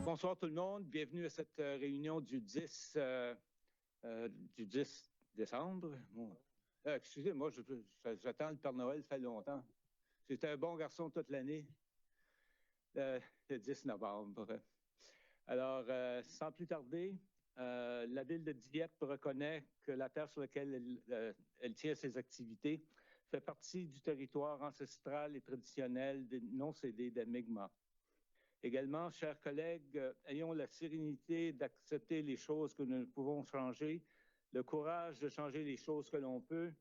Bonsoir tout le monde, bienvenue à cette réunion du 10 décembre. Bon. Excusez-moi, j'attends le Père Noël, ça fait longtemps. J'étais un bon garçon toute l'année, le 10 novembre. Alors, sans plus tarder, la ville de Dieppe reconnaît que la terre sur laquelle elle tient ses activités fait partie du territoire ancestral et traditionnel non cédé des Mi'kmaq. Également, chers collègues, ayons la sérénité d'accepter les choses que nous pouvons changer, le courage de changer les choses que l'on peut,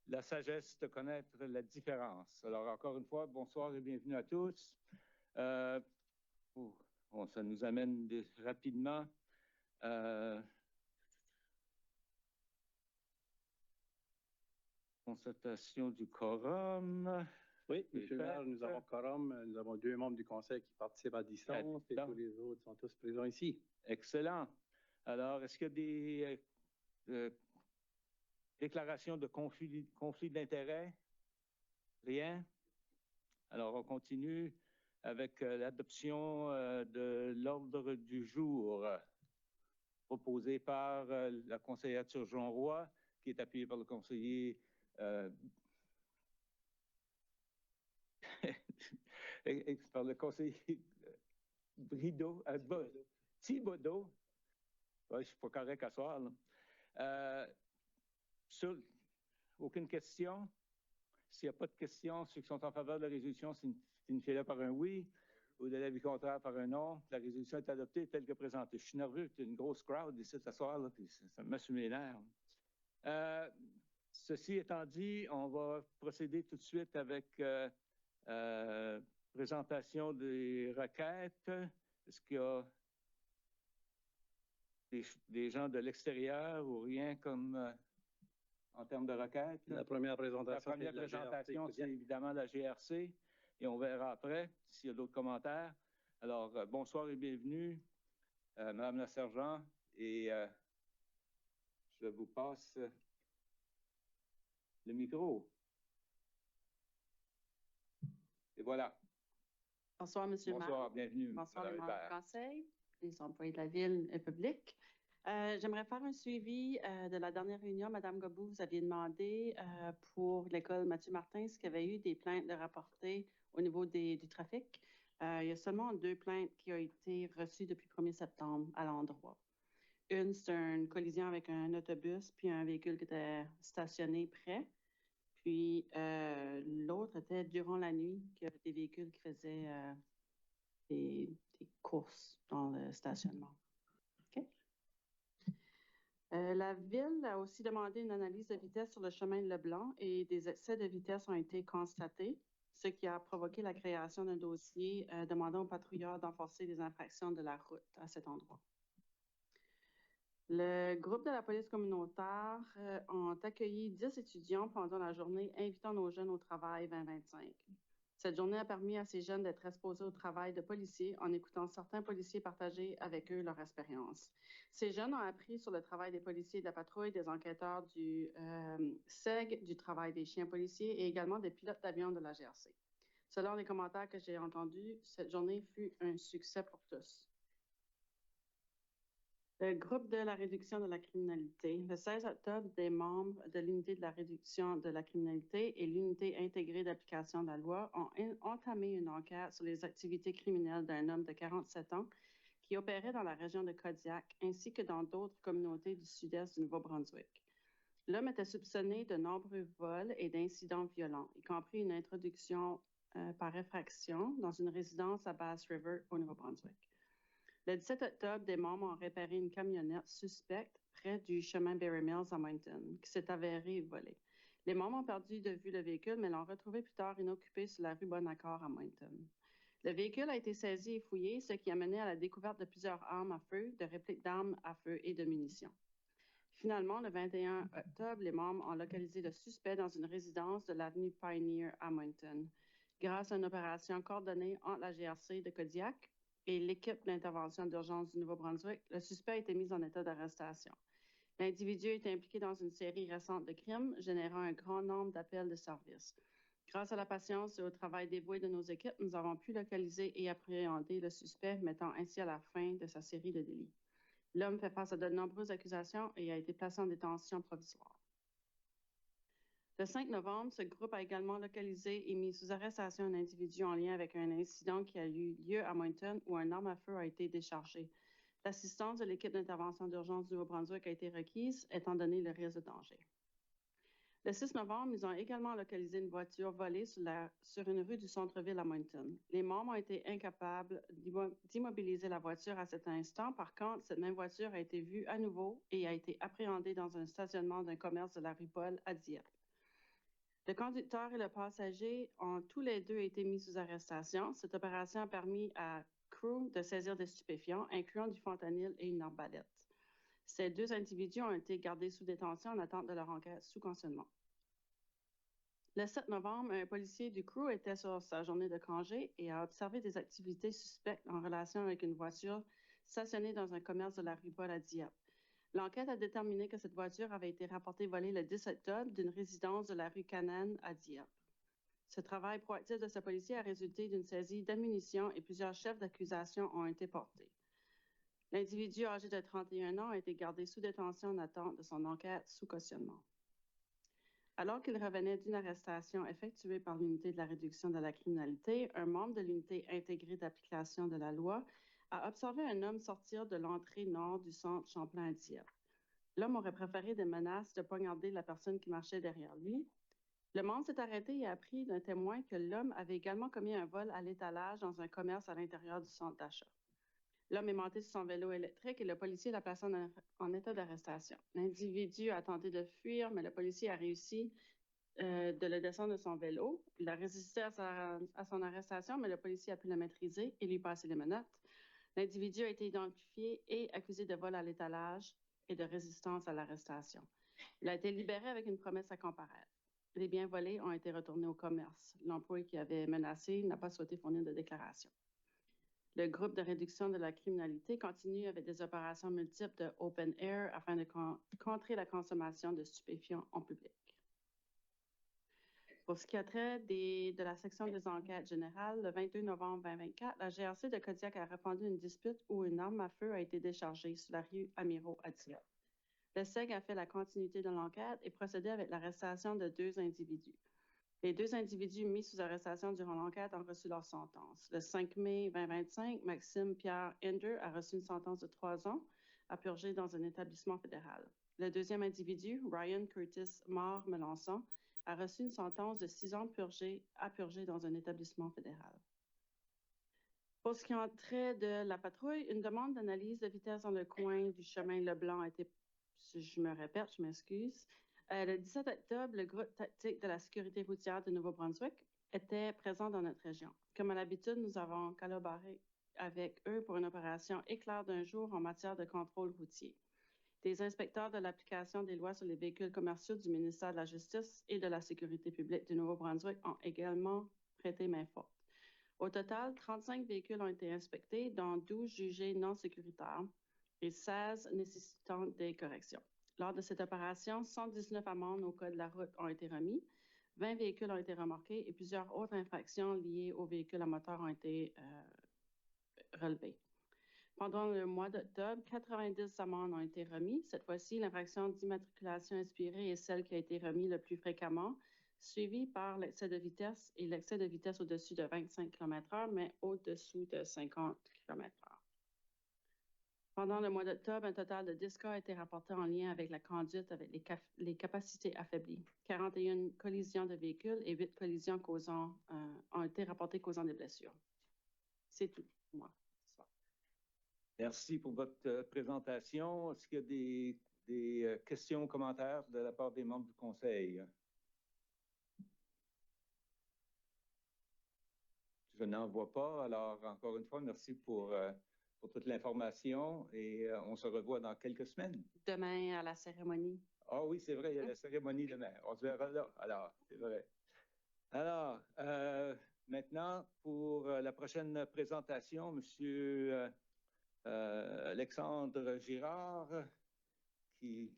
la sagesse de connaître la différence. Alors, encore une fois, bonsoir et bienvenue à tous. Ça nous amène rapidement constatation du quorum. Oui, M. le maire, nous avons quorum. Nous avons 2 membres du conseil qui participent à distance et tous les autres sont tous présents ici. Excellent. Alors, est-ce qu'il y a des déclarations de conflit d'intérêts? Rien? Alors, on continue avec l'adoption de l'ordre du jour proposé par la conseillère Turgeon Roy, qui est appuyée par le conseiller par le conseiller Thibodeau. Ouais, je ne suis pas correct à soir. Aucune question? S'il n'y a pas de questions, ceux qui sont en faveur de la résolution, signifiez-le par un oui, ou de l'avis contraire par un non. La résolution est adoptée telle que présentée. Je suis nerveux, il y a une grosse crowd ici ce soir, là, puis ça me met sur mes nerfs. Ceci étant dit, on va procéder tout de suite avec présentation des requêtes. Est-ce qu'il y a des gens de l'extérieur ou rien comme en termes de requêtes? La première présentation, c'est évidemment la GRC et on verra après s'il y a d'autres commentaires. Alors, bonsoir et bienvenue, Madame la Sergent, et je vous passe le micro. Et voilà. Bonsoir, M. le maire. Bonsoir, bienvenue. Bonsoir, les membres du conseil, les employés de la ville et public. J'aimerais faire un suivi de la dernière réunion. Madame Gobou, vous aviez demandé pour l'école Mathieu Martin s'il y avait eu des plaintes de rapporter au niveau du trafic. Il y a seulement 2 plaintes qui ont été reçues depuis le 1er septembre à l'endroit. Une, c'est une collision avec un autobus puis un véhicule qui était stationné près. Puis l'autre était durant la nuit, qu'il y avait des véhicules qui faisaient des courses dans le stationnement. OK? La ville a aussi demandé une analyse de vitesse sur le chemin de Leblanc et des excès de vitesse ont été constatés, ce qui a provoqué la création d'un dossier demandant aux patrouilleurs d'enforcer les infractions de la route à cet endroit. Le groupe de la police communautaire ont accueilli 10 étudiants pendant la journée invitant nos jeunes au travail 2025. Cette journée a permis à ces jeunes d'être exposés au travail de policiers en écoutant certains policiers partager avec eux leur expérience. Ces jeunes ont appris sur le travail des policiers de la patrouille, des enquêteurs du SEG, du travail des chiens policiers et également des pilotes d'avion de la GRC. Selon les commentaires que j'ai entendus, cette journée fut un succès pour tous. Le groupe de la réduction de la criminalité. Le 16 octobre, des membres de l'unité de la réduction de la criminalité et l'unité intégrée d'application de la loi ont entamé une enquête sur les activités criminelles d'un homme de 47 ans qui opérait dans la région de Kodiak ainsi que dans d'autres communautés du sud-est du Nouveau-Brunswick. L'homme était soupçonné de nombreux vols et d'incidents violents, y compris une introduction par effraction dans une résidence à Bass River au Nouveau-Brunswick. Le 17 octobre, des membres ont réparé une camionnette suspecte près du chemin Berry Mills à Moncton, qui s'est avérée volée. Les membres ont perdu de vue le véhicule, mais l'ont retrouvé plus tard inoccupé sur la rue Bonaccord à Moncton. Le véhicule a été saisi et fouillé, ce qui a mené à la découverte de plusieurs armes à feu, de répliques d'armes à feu et de munitions. Finalement, le 21 octobre, les membres ont localisé le suspect dans une résidence de l'avenue Pioneer à Moncton. Grâce à une opération coordonnée entre la GRC de Kodiak et l'équipe d'intervention d'urgence du Nouveau-Brunswick, le suspect a été mis en état d'arrestation. L'individu est impliqué dans une série récente de crimes, générant un grand nombre d'appels de service. Grâce à la patience et au travail dévoué de nos équipes, nous avons pu localiser et appréhender le suspect, mettant ainsi à la fin de sa série de délits. L'homme fait face à de nombreuses accusations et a été placé en détention provisoire. Le 5 novembre, ce groupe a également localisé et mis sous arrestation un individu en lien avec un incident qui a eu lieu à Moncton où un arme à feu a été déchargée. L'assistance de l'équipe d'intervention d'urgence du Nouveau-Brunswick a été requise, étant donné le risque de danger. Le 6 novembre, ils ont également localisé une voiture volée sur une rue du centre-ville à Moncton. Les membres ont été incapables d'immobiliser la voiture à cet instant. Par contre, cette même voiture a été vue à nouveau et a été appréhendée dans un stationnement d'un commerce de la rue Paul à Dieppe. Le conducteur et le passager ont tous les deux été mis sous arrestation. Cette opération a permis à Crew de saisir des stupéfiants, incluant du fentanyl et une arbalète. Ces deux individus ont été gardés sous détention en attente de leur enquête sous cautionnement. Le 7 novembre, un policier du Crew était sur sa journée de congé et a observé des activités suspectes en relation avec une voiture stationnée dans un commerce de la rue Paul à Dieppe. L'enquête a déterminé que cette voiture avait été rapportée volée le 10 octobre d'une résidence de la rue Canaan à Dieppe. Ce travail proactif de ce policier a résulté d'une saisie d'ammunition et plusieurs chefs d'accusation ont été portés. L'individu âgé de 31 ans a été gardé sous détention en attente de son enquête sous cautionnement. Alors qu'il revenait d'une arrestation effectuée par l'unité de la réduction de la criminalité, un membre de l'unité intégrée d'application de la loi a observé un homme sortir de l'entrée nord du centre Champlain à Dieppe. L'homme aurait préféré des menaces de poignarder la personne qui marchait derrière lui. Le membre s'est arrêté et a appris d'un témoin que l'homme avait également commis un vol à l'étalage dans un commerce à l'intérieur du centre d'achat. L'homme est monté sur son vélo électrique et le policier l'a placé en état d'arrestation. L'individu a tenté de fuir, mais le policier a réussi de le descendre de son vélo. Il a résisté à son arrestation, mais le policier a pu le maîtriser et lui passer les menottes. L'individu a été identifié et accusé de vol à l'étalage et de résistance à l'arrestation. Il a été libéré avec une promesse à comparaître. Les biens volés ont été retournés au commerce. L'employé qui avait menacé n'a pas souhaité fournir de déclaration. Le groupe de réduction de la criminalité continue avec des opérations multiples de open air afin de contrer la consommation de stupéfiants en public. Pour ce qui a trait de la section des enquêtes générales, le 22 novembre 2024, la GRC de Kodiak a répondu à une dispute où une arme à feu a été déchargée sur la rue Amiraux à Dieppe. Le SEG a fait la continuité de l'enquête et procédé avec l'arrestation de 2 individus. Les 2 individus mis sous arrestation durant l'enquête ont reçu leur sentence. Le 5 mai 2025, Maxime Pierre Ender a reçu une sentence de 3 ans à purger dans un établissement fédéral. Le deuxième individu, Ryan Curtis Melançon, a reçu une sentence de 6 ans à purger dans un établissement fédéral. Pour ce qui a trait de la patrouille, une demande d'analyse de vitesse dans le coin du chemin Leblanc a été, si je me répète, je m'excuse. Le 17 octobre, le groupe tactique de la sécurité routière de Nouveau-Brunswick était présent dans notre région. Comme à l'habitude, nous avons collaboré avec eux pour une opération éclair d'un jour en matière de contrôle routier. Des inspecteurs de l'application des lois sur les véhicules commerciaux du ministère de la Justice et de la Sécurité publique du Nouveau-Brunswick ont également prêté main forte. Au total, 35 véhicules ont été inspectés, dont 12 jugés non sécuritaires et 16 nécessitant des corrections. Lors de cette opération, 119 amendes au code de la route ont été remises, 20 véhicules ont été remorqués et plusieurs autres infractions liées aux véhicules à moteur ont été relevées. Pendant le mois d'octobre, 90 amendes ont été remises. Cette fois-ci, l'infraction d'immatriculation inspirée est celle qui a été remise le plus fréquemment, suivie par l'excès de vitesse et l'excès de vitesse au-dessus de 25 km/h, mais au-dessous de 50 km/h. Pendant le mois d'octobre, un total de 10 cas a été rapporté en lien avec la conduite avec les capacités affaiblies. 41 collisions de véhicules et 8 collisions ont été rapportées causant des blessures. C'est tout pour moi. Merci pour votre présentation. Est-ce qu'il y a des questions ou commentaires de la part des membres du Conseil? Je n'en vois pas. Alors, encore une fois, merci pour toute l'information et on se revoit dans quelques semaines. Demain à la cérémonie. Ah oui, c'est vrai, il y a la cérémonie demain. On se verra là. Alors, c'est vrai. Alors, maintenant, pour la prochaine présentation, Monsieur Alexandre Girard, qui...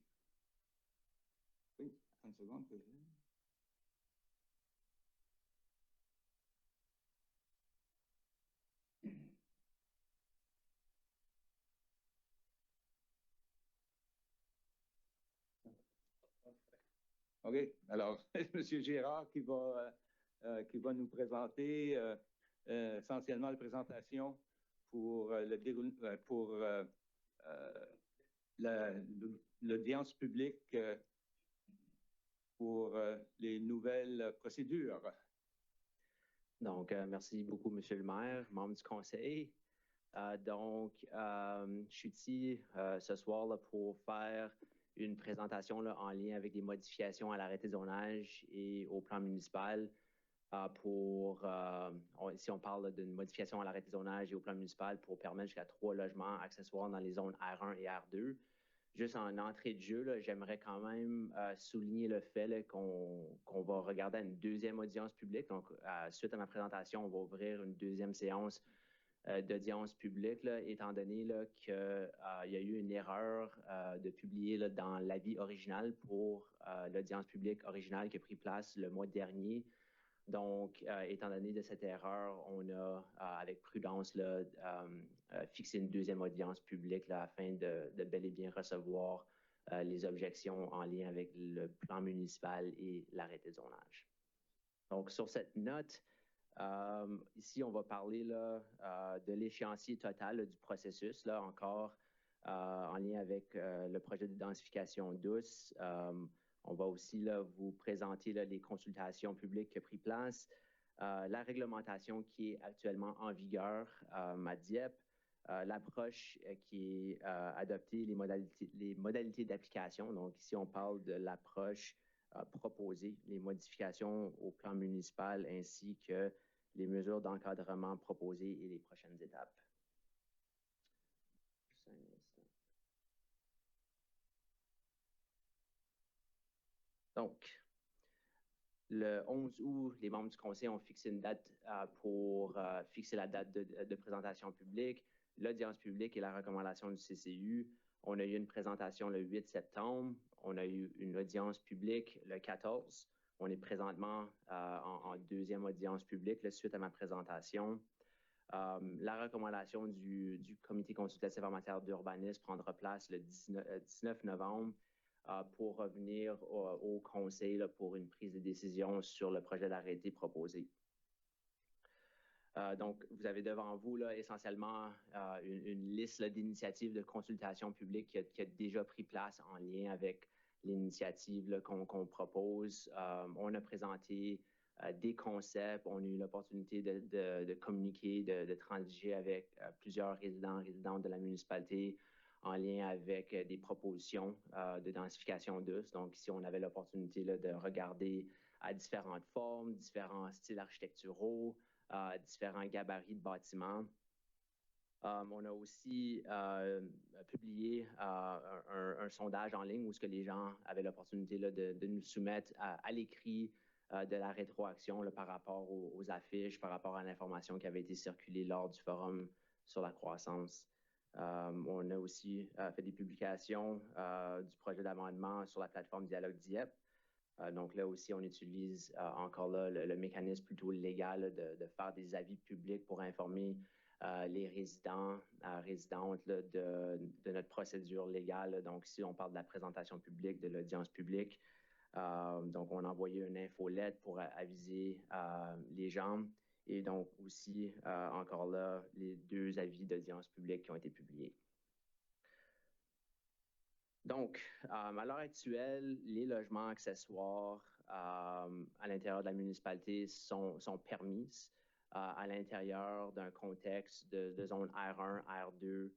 Oui, une seconde. OK. Alors, M. Girard qui va nous présenter essentiellement la présentation pour l'audience publique pour les nouvelles procédures. Donc, merci beaucoup, Monsieur le maire, membre du conseil. Je suis ici ce soir là, pour faire une présentation là, en lien avec des modifications à l'arrêté de zonage et au plan municipal. Ici, on parle d'une modification à l'arrêté de zonage et au plan municipal pour permettre jusqu'à 3 logements accessoires dans les zones R1 et R2. Juste en entrée de jeu, j'aimerais quand même souligner le fait qu'on va regarder une deuxième audience publique. Donc, suite à ma présentation, on va ouvrir une deuxième séance d'audience publique, là, étant donné qu'il y a eu une erreur de publier là, dans l'avis original pour l'audience publique originale qui a pris place le mois dernier. Donc, étant donné de cette erreur, on a, avec prudence, là, fixé une deuxième audience publique là, afin de bel et bien recevoir les objections en lien avec le plan municipal et l'arrêté de zonage. Donc, sur cette note, ici, on va parler là, de l'échéancier total là, du processus, là, encore en lien avec le projet de densification douce. On va aussi là, vous présenter là, les consultations publiques qui ont pris place, la réglementation qui est actuellement en vigueur à Dieppe, l'approche qui est adoptée, les modalités d'application. Donc ici, on parle de l'approche proposée, les modifications au plan municipal ainsi que les mesures d'encadrement proposées et les prochaines étapes. Juste un instant. Donc, le 11 août, les membres du conseil ont fixé une date pour fixer la date de présentation publique, l'audience publique et la recommandation du CCU. On a eu une présentation le 8 septembre. On a eu une audience publique le 14. On est présentement en deuxième audience publique là, suite à ma présentation. La recommandation du comité consultatif en matière d'urbanisme prendra place le 19 novembre. Pour revenir au conseil là, pour une prise de décision sur le projet d'arrêté proposé. Donc, vous avez devant vous là, essentiellement une liste d'initiatives de consultation publique qui a déjà pris place en lien avec l'initiative qu'on propose. On a présenté des concepts, on a eu l'opportunité de communiquer, de transiger avec plusieurs résidentes de la municipalité, en lien avec des propositions de densification douce. Donc, ici, on avait l'opportunité de regarder à différentes formes, différents styles architecturaux, différents gabarits de bâtiments. On a aussi publié un sondage en ligne où ce que les gens avaient l'opportunité de nous soumettre à l'écrit de la rétroaction là, par rapport aux affiches, par rapport à l'information qui avait été circulée lors du forum sur la croissance. On a aussi fait des publications du projet d'amendement sur la plateforme Dialogue Dieppe. Donc là aussi, on utilise encore là le mécanisme plutôt légal de faire des avis publics pour informer les résidents, résidentes là, de notre procédure légale. Donc ici, on parle de la présentation publique, de l'audience publique. Donc on a envoyé une infolette pour aviser les gens. Et donc aussi, encore là, les 2 avis d'audience publique qui ont été publiés. Donc, à l'heure actuelle, les logements accessoires à l'intérieur de la municipalité sont permis à l'intérieur d'un contexte de zone R1, R2,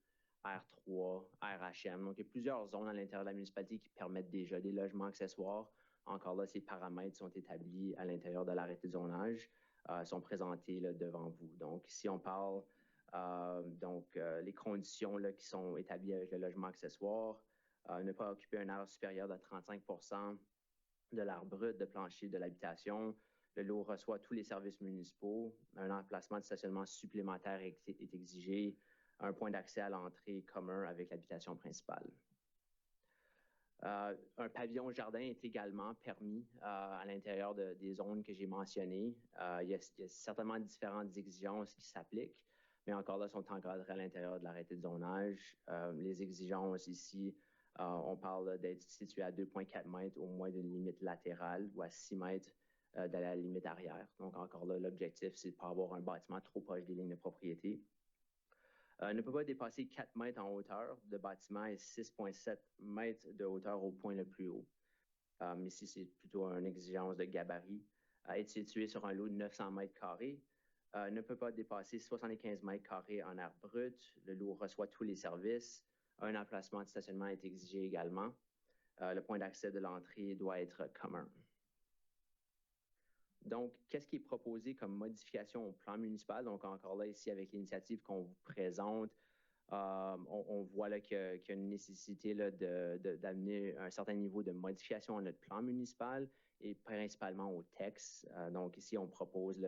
R3, RHM. Donc, il y a plusieurs zones à l'intérieur de la municipalité qui permettent déjà des logements accessoires. Encore là, ces paramètres sont établis à l'intérieur de l'arrêté de zonage. Sont présentés là, devant vous. Donc, ici, on parle les conditions là, qui sont établies avec le logement accessoire. Ne pas occuper un aire supérieure de 35% de l'aire brut de plancher de l'habitation. Le lot reçoit tous les services municipaux. Un emplacement de stationnement supplémentaire est exigé. Un point d'accès à l'entrée commun avec l'habitation principale. Un pavillon jardin est également permis à l'intérieur des zones que j'ai mentionnées. Il y a certainement différentes exigences qui s'appliquent, mais encore là, sont encadrées à l'intérieur de l'arrêté de zonage. Les exigences ici On parle d'être situé à 2,4 mètres au moins d'une limite latérale ou à 6 mètres de la limite arrière. Donc, encore là, l'objectif, c'est de ne pas avoir un bâtiment trop proche des lignes de propriété. Ne peut pas dépasser 4 mètres en hauteur de bâtiment et 6,7 mètres de hauteur au point le plus haut. Ici, c'est plutôt une exigence de gabarit. Être situé sur un lot de 900 mètres carrés. Ne peut pas dépasser 75 mètres carrés en air brut. Le lot reçoit tous les services. Un emplacement de stationnement est exigé également. Le point d'accès de l'entrée doit être commun. Donc, qu'est-ce qui est proposé comme modification au plan municipal? Donc, encore là, ici, avec l'initiative qu'on vous présente, on voit là qu'il y a une nécessité d'amener un certain niveau de modification à notre plan municipal et principalement au texte. Donc, ici, on propose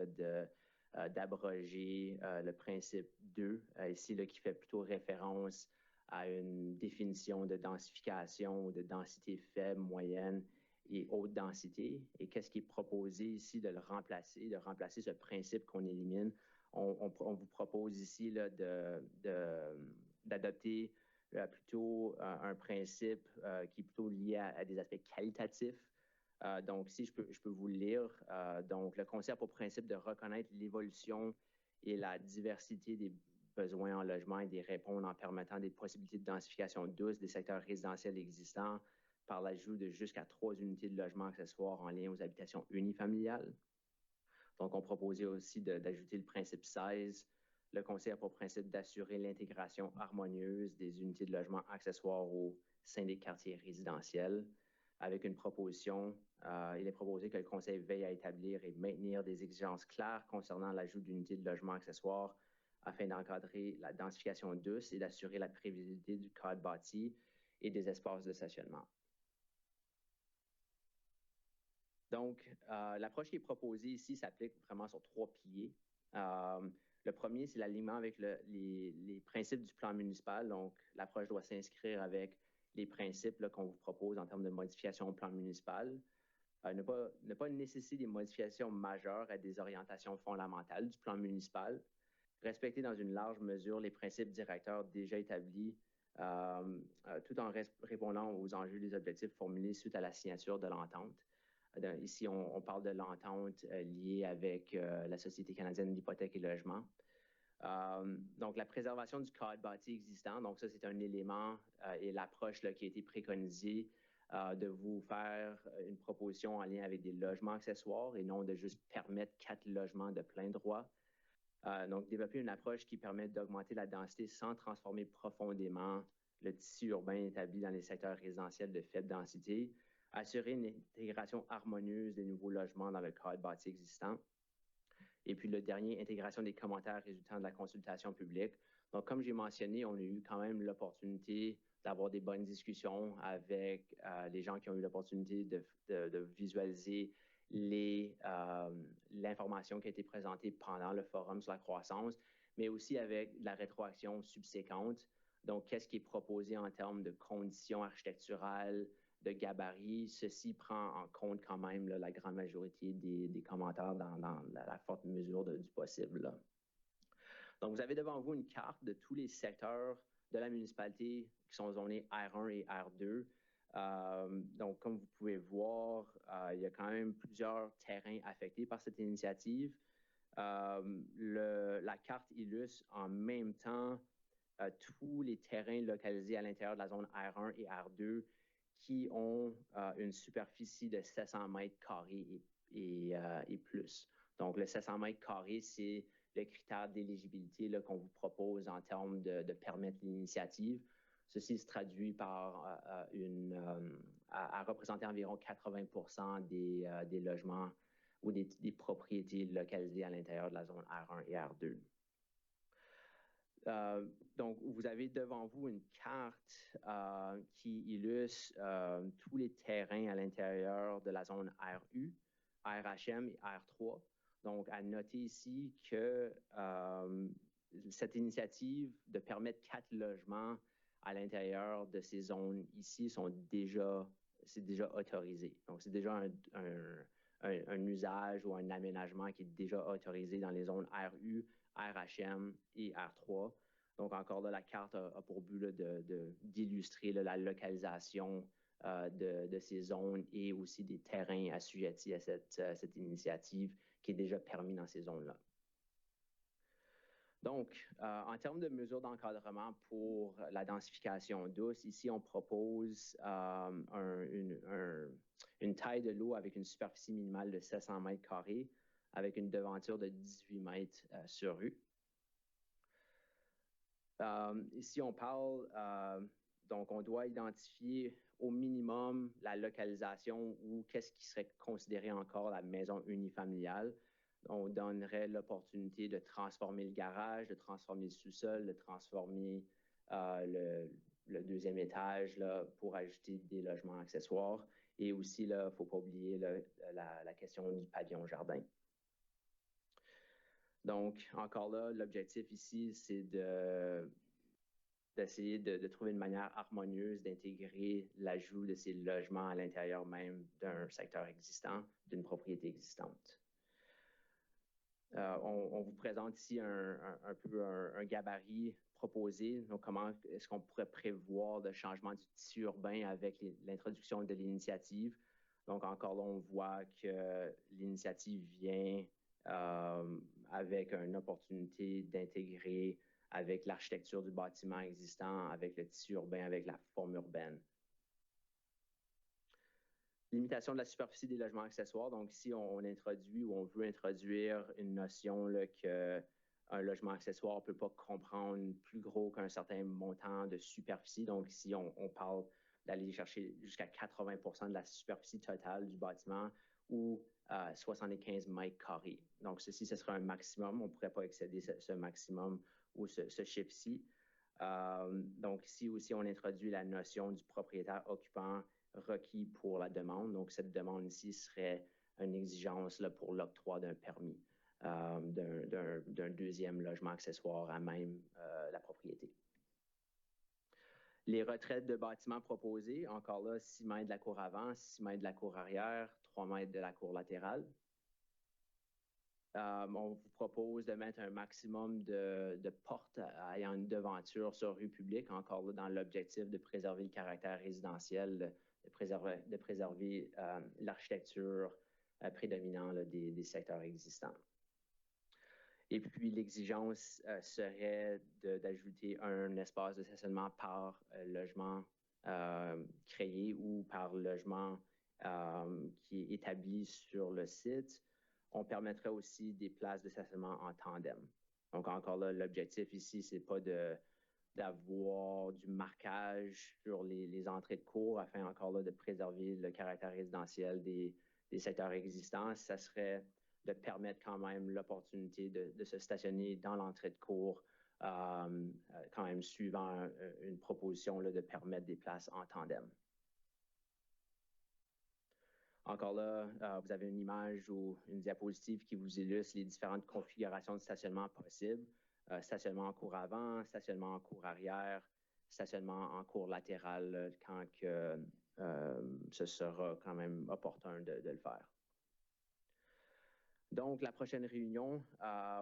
d'abroger le principe 2, ici, là, qui fait plutôt référence à une définition de densification ou de densité faible, moyenne et haute densité. Et qu'est-ce qui est proposé ici de remplacer ce principe qu'on élimine. On vous propose ici là, d'adopter plutôt un principe qui est plutôt lié à des aspects qualitatifs. Donc, si je peux vous le lire. Donc, le conseil a pour principe de reconnaître l'évolution et la diversité des besoins en logement et d'y répondre en permettant des possibilités de densification douce des secteurs résidentiels existants par l'ajout de jusqu'à 3 unités de logement accessoires en lien aux habitations unifamiliales. Donc, on proposait aussi d'ajouter le principe 16. Le conseil a pour principe d'assurer l'intégration harmonieuse des unités de logement accessoires au sein des quartiers résidentiels. Avec une proposition, il est proposé que le conseil veille à établir et maintenir des exigences claires concernant l'ajout d'unités de logement accessoires afin d'encadrer la densification douce et d'assurer la prévisibilité du cadre bâti et des espaces de stationnement. Donc, l'approche qui est proposée ici s'applique vraiment sur 3 piliers. Le premier, c'est l'alignement avec les principes du plan municipal. Donc, l'approche doit s'inscrire avec les principes qu'on vous propose en termes de modification au plan municipal. Ne pas nécessiter des modifications majeures à des orientations fondamentales du plan municipal. Respecter dans une large mesure les principes directeurs déjà établis, tout en répondant aux enjeux des objectifs formulés suite à la signature de l'entente. Ici, on parle de l'entente liée avec la Société canadienne d'hypothèques et logements. Donc, la préservation du cadre bâti existant. Donc, ça, c'est un élément et l'approche qui a été préconisée de vous faire une proposition en lien avec des logements accessoires et non de juste permettre 4 logements de plein droit. Donc, développer une approche qui permet d'augmenter la densité sans transformer profondément le tissu urbain établi dans les secteurs résidentiels de faible densité. Assurer une intégration harmonieuse des nouveaux logements dans le cadre bâti existant. Et puis le dernier, intégration des commentaires résultant de la consultation publique. Donc, comme j'ai mentionné, on a eu quand même l'opportunité d'avoir des bonnes discussions avec les gens qui ont eu l'opportunité de visualiser l'information qui a été présentée pendant le forum sur la croissance, mais aussi avec la rétroaction subséquente. Donc, qu'est-ce qui est proposé en termes de conditions architecturales, de gabarit, ceci prend en compte quand même la grande majorité des commentaires dans la forte mesure du possible. Là. Donc, vous avez devant vous une carte de tous les secteurs de la municipalité qui sont zonés R1 et R2. Donc, comme vous pouvez voir, il y a quand même plusieurs terrains affectés par cette initiative. La carte illustre en même temps tous les terrains localisés à l'intérieur de la zone R1 et R2 qui ont une superficie de 700 mètres carrés et plus. Donc, le 700 mètres carrés, c'est le critère d'éligibilité qu'on vous propose en termes de permettre l'initiative. Ceci se traduit par à représenter environ 80% des logements ou des propriétés localisées à l'intérieur de la zone R1 et R2. Donc, vous avez devant vous une carte qui illustre tous les terrains à l'intérieur de la zone RU, RHM et R3. Donc, à noter ici que cette initiative de permettre 4 logements à l'intérieur de ces zones ici c'est déjà autorisé. Donc, c'est déjà un usage ou un aménagement qui est déjà autorisé dans les zones RU, RHM et R3. Donc, encore là, la carte a pour but d'illustrer la localisation de ces zones et aussi des terrains assujettis à cette initiative qui est déjà permis dans ces zones-là. Donc, en termes de mesures d'encadrement pour la densification douce, ici, on propose une taille de l'eau avec une superficie minimale de 700 mètres carrés avec une devanture de 18 mètres sur rue. Ici, on parle, donc on doit identifier au minimum la localisation ou qu'est-ce qui serait considéré encore la maison unifamiliale. On donnerait l'opportunité de transformer le garage, de transformer le sous-sol, de transformer le deuxième étage là, pour ajouter des logements accessoires. Et aussi, il ne faut pas oublier la question du pavillon jardin. Donc, encore là, l'objectif ici, c'est d'essayer de trouver une manière harmonieuse d'intégrer l'ajout de ces logements à l'intérieur même d'un secteur existant, d'une propriété existante. On vous présente ici un peu un gabarit proposé. Donc, comment est-ce qu'on pourrait prévoir le changement du tissu urbain avec l'introduction de l'initiative? Donc, encore là, on voit que l'initiative vient avec une opportunité d'intégrer avec l'architecture du bâtiment existant, avec le tissu urbain, avec la forme urbaine. Limitation de la superficie des logements accessoires. Donc, ici, on introduit ou on veut introduire une notion qu'un logement accessoire ne peut pas comprendre plus gros qu'un certain montant de superficie. Donc, ici, on parle d'aller chercher jusqu'à 80% de la superficie totale du bâtiment ou 75 mètres carrés. Donc, ceci, ce serait un maximum. On ne pourrait pas excéder ce maximum ou ce chiffre-ci. Donc, ici aussi, on introduit la notion du propriétaire occupant requis pour la demande. Donc, cette demande ici serait une exigence là, pour l'octroi d'un permis d'un deuxième logement accessoire à même la propriété. Les retraites de bâtiments proposées, encore là, 6 mètres de la cour avant, 6 mètres de la cour arrière, 3 mètres de la cour latérale. On vous propose de mettre un maximum de portes ayant une devanture sur rue publique, encore là, dans l'objectif de préserver le caractère résidentiel, de préserver l'architecture prédominante là, des secteurs existants. Et puis, l'exigence serait d'ajouter un espace de stationnement par logement créé ou par logement qui est établi sur le site. On permettrait aussi des places de stationnement en tandem. Donc, encore là, l'objectif ici, ce n'est pas d'avoir du marquage sur les entrées de cours afin, encore là, de préserver le caractère résidentiel des secteurs existants. Ça serait de permettre quand même l'opportunité de se stationner dans l'entrée de cours, quand même suivant une proposition là, de permettre des places en tandem. Encore là, vous avez une image ou une diapositive qui vous illustre les différentes configurations de stationnement possibles. Stationnement en cour avant, stationnement en cour arrière, stationnement en cour latérale quand ce sera quand même opportun de le faire. Donc, la prochaine réunion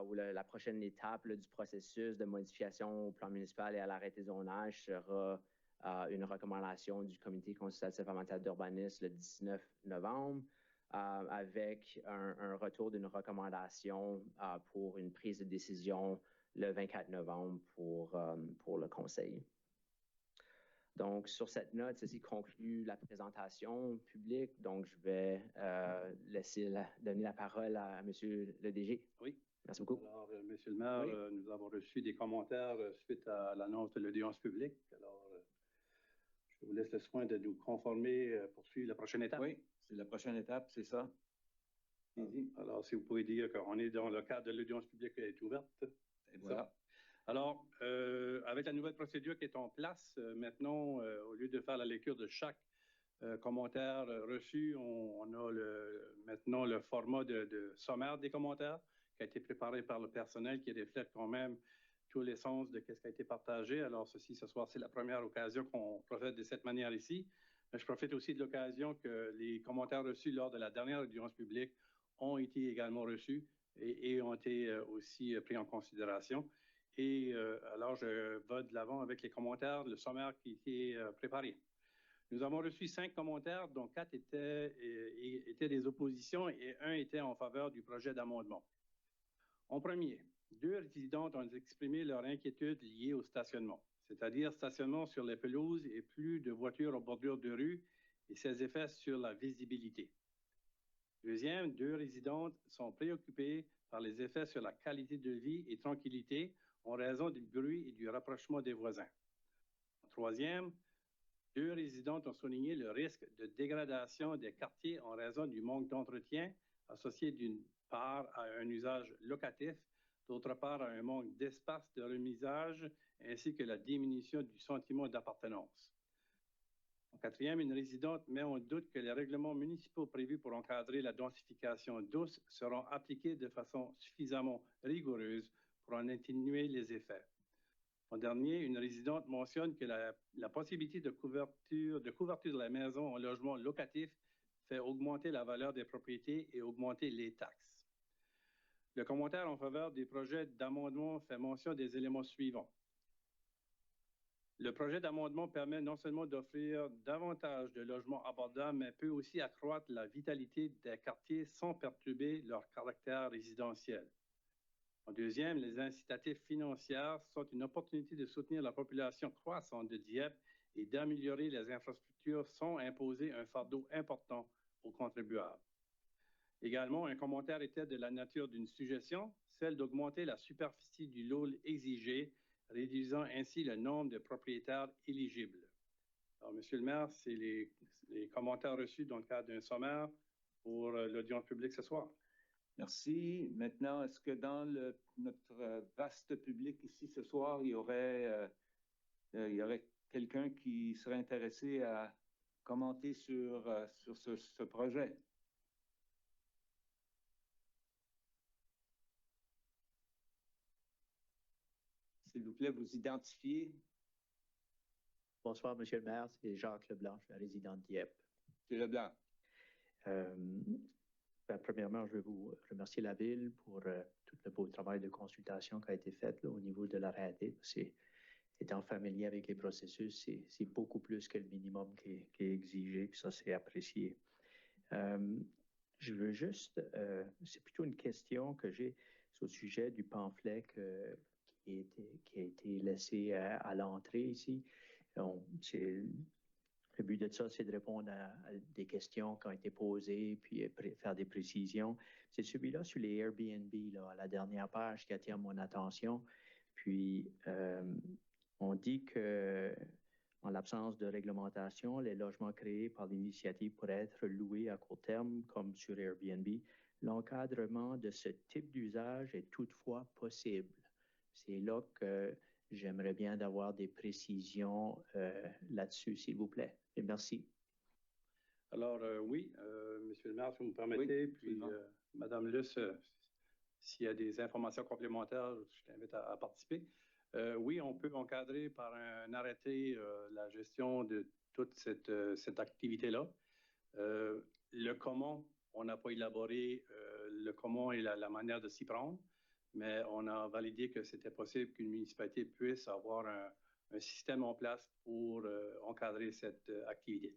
ou la prochaine étape là, du processus de modification au plan municipal et à l'arrêté de zonage sera une recommandation du comité consultatif en matière d'urbanisme le 19 novembre avec un retour d'une recommandation pour une prise de décision le 24 novembre pour le conseil. Donc, sur cette note, ceci conclut la présentation publique. Donc, je vais donner la parole à M. le DG. Oui. Merci beaucoup. Alors, M. le maire, oui. Nous avons reçu des commentaires suite à l'annonce de l'audience publique. Alors, je vous laisse le soin de nous conformer pour suivre la prochaine étape. Oui, c'est la prochaine étape, c'est ça. Alors, si vous pouvez dire qu'on est dans le cadre de l'audience publique qui est ouverte. Et voilà. Alors, avec la nouvelle procédure qui est en place, maintenant, au lieu de faire la lecture de chaque commentaire reçu, on a maintenant le format de sommaire des commentaires qui a été préparé par le personnel qui reflète quand même tout l'essence de ce qui a été partagé. Alors, ce soir, c'est la première occasion qu'on procède de cette manière ici. Mais je profite aussi de l'occasion que les commentaires reçus lors de la dernière audience publique ont été également reçus et ont été aussi pris en considération. Et alors, je vais de l'avant avec les commentaires, le sommaire qui était préparé. Nous avons reçu 5 commentaires, dont 4 étaient des oppositions et 1 était en faveur du projet d'amendement. En premier, 2 résidentes ont exprimé leur inquiétude liée au stationnement, c'est-à-dire stationnement sur les pelouses et plus de voitures aux bordures de rue et ses effets sur la visibilité. Deuxième, 2 résidentes sont préoccupées par les effets sur la qualité de vie et tranquillité en raison du bruit et du rapprochement des voisins. Troisième, 2 résidentes ont souligné le risque de dégradation des quartiers en raison du manque d'entretien associé d'une part à un usage locatif, d'autre part à un manque d'espace de remisage ainsi que la diminution du sentiment d'appartenance. En quatrième, une résidente met en doute que les règlements municipaux prévus pour encadrer la densification douce seront appliqués de façon suffisamment rigoureuse pour en atténuer les effets. En dernier, une résidente mentionne que la possibilité de couverture de la maison en logement locatif fait augmenter la valeur des propriétés et augmenter les taxes. Le commentaire en faveur des projets d'amendement fait mention des éléments suivants. Le projet d'amendement permet non seulement d'offrir davantage de logements abordables, mais peut aussi accroître la vitalité des quartiers sans perturber leur caractère résidentiel. En deuxième, les incitatifs financiers sont une opportunité de soutenir la population croissante de Dieppe et d'améliorer les infrastructures sans imposer un fardeau important aux contribuables. Également, un commentaire était de la nature d'une suggestion, celle d'augmenter la superficie du lot exigé, réduisant ainsi le nombre de propriétaires éligibles. Alors, Monsieur le maire, c'est les commentaires reçus dans le cadre d'un sommaire pour l'audience publique ce soir. Merci. Maintenant, est-ce que dans notre vaste public ici ce soir, il y aurait quelqu'un qui serait intéressé à commenter sur ce projet? S'il vous plaît, vous identifiez. Bonsoir, Monsieur le maire. C'est Jacques Leblanc, je suis résident de Dieppe. Monsieur Leblanc. Premièrement, je veux vous remercier la Ville pour tout le beau travail de consultation qui a été fait là, au niveau de l'arrêté. Étant familier avec les processus, c'est beaucoup plus que le minimum qui est exigé, puis ça, c'est apprécié. Je veux juste, c'est plutôt une question que j'ai au sujet du pamphlet qui a été laissé à l'entrée ici. Le but de ça, c'est de répondre à des questions qui ont été posées, puis faire des précisions. C'est celui-là sur les Airbnb, là, à la dernière page, qui attire mon attention. Puis, on dit que, en l'absence de réglementation, les logements créés par l'initiative pourraient être loués à court terme, comme sur Airbnb. L'encadrement de ce type d'usage est toutefois possible. C'est là que j'aimerais bien d'avoir des précisions là-dessus, s'il vous plaît. Et merci. Alors, oui, Monsieur le maire, si vous me permettez, oui, puis Madame Luce, s'il y a des informations complémentaires, je t'invite à participer. Oui, on peut encadrer par un arrêté la gestion de toute cette activité-là. Le comment, on n'a pas élaboré le comment et la manière de s'y prendre, mais on a validé que c'était possible qu'une municipalité puisse avoir un système en place pour encadrer cette activité.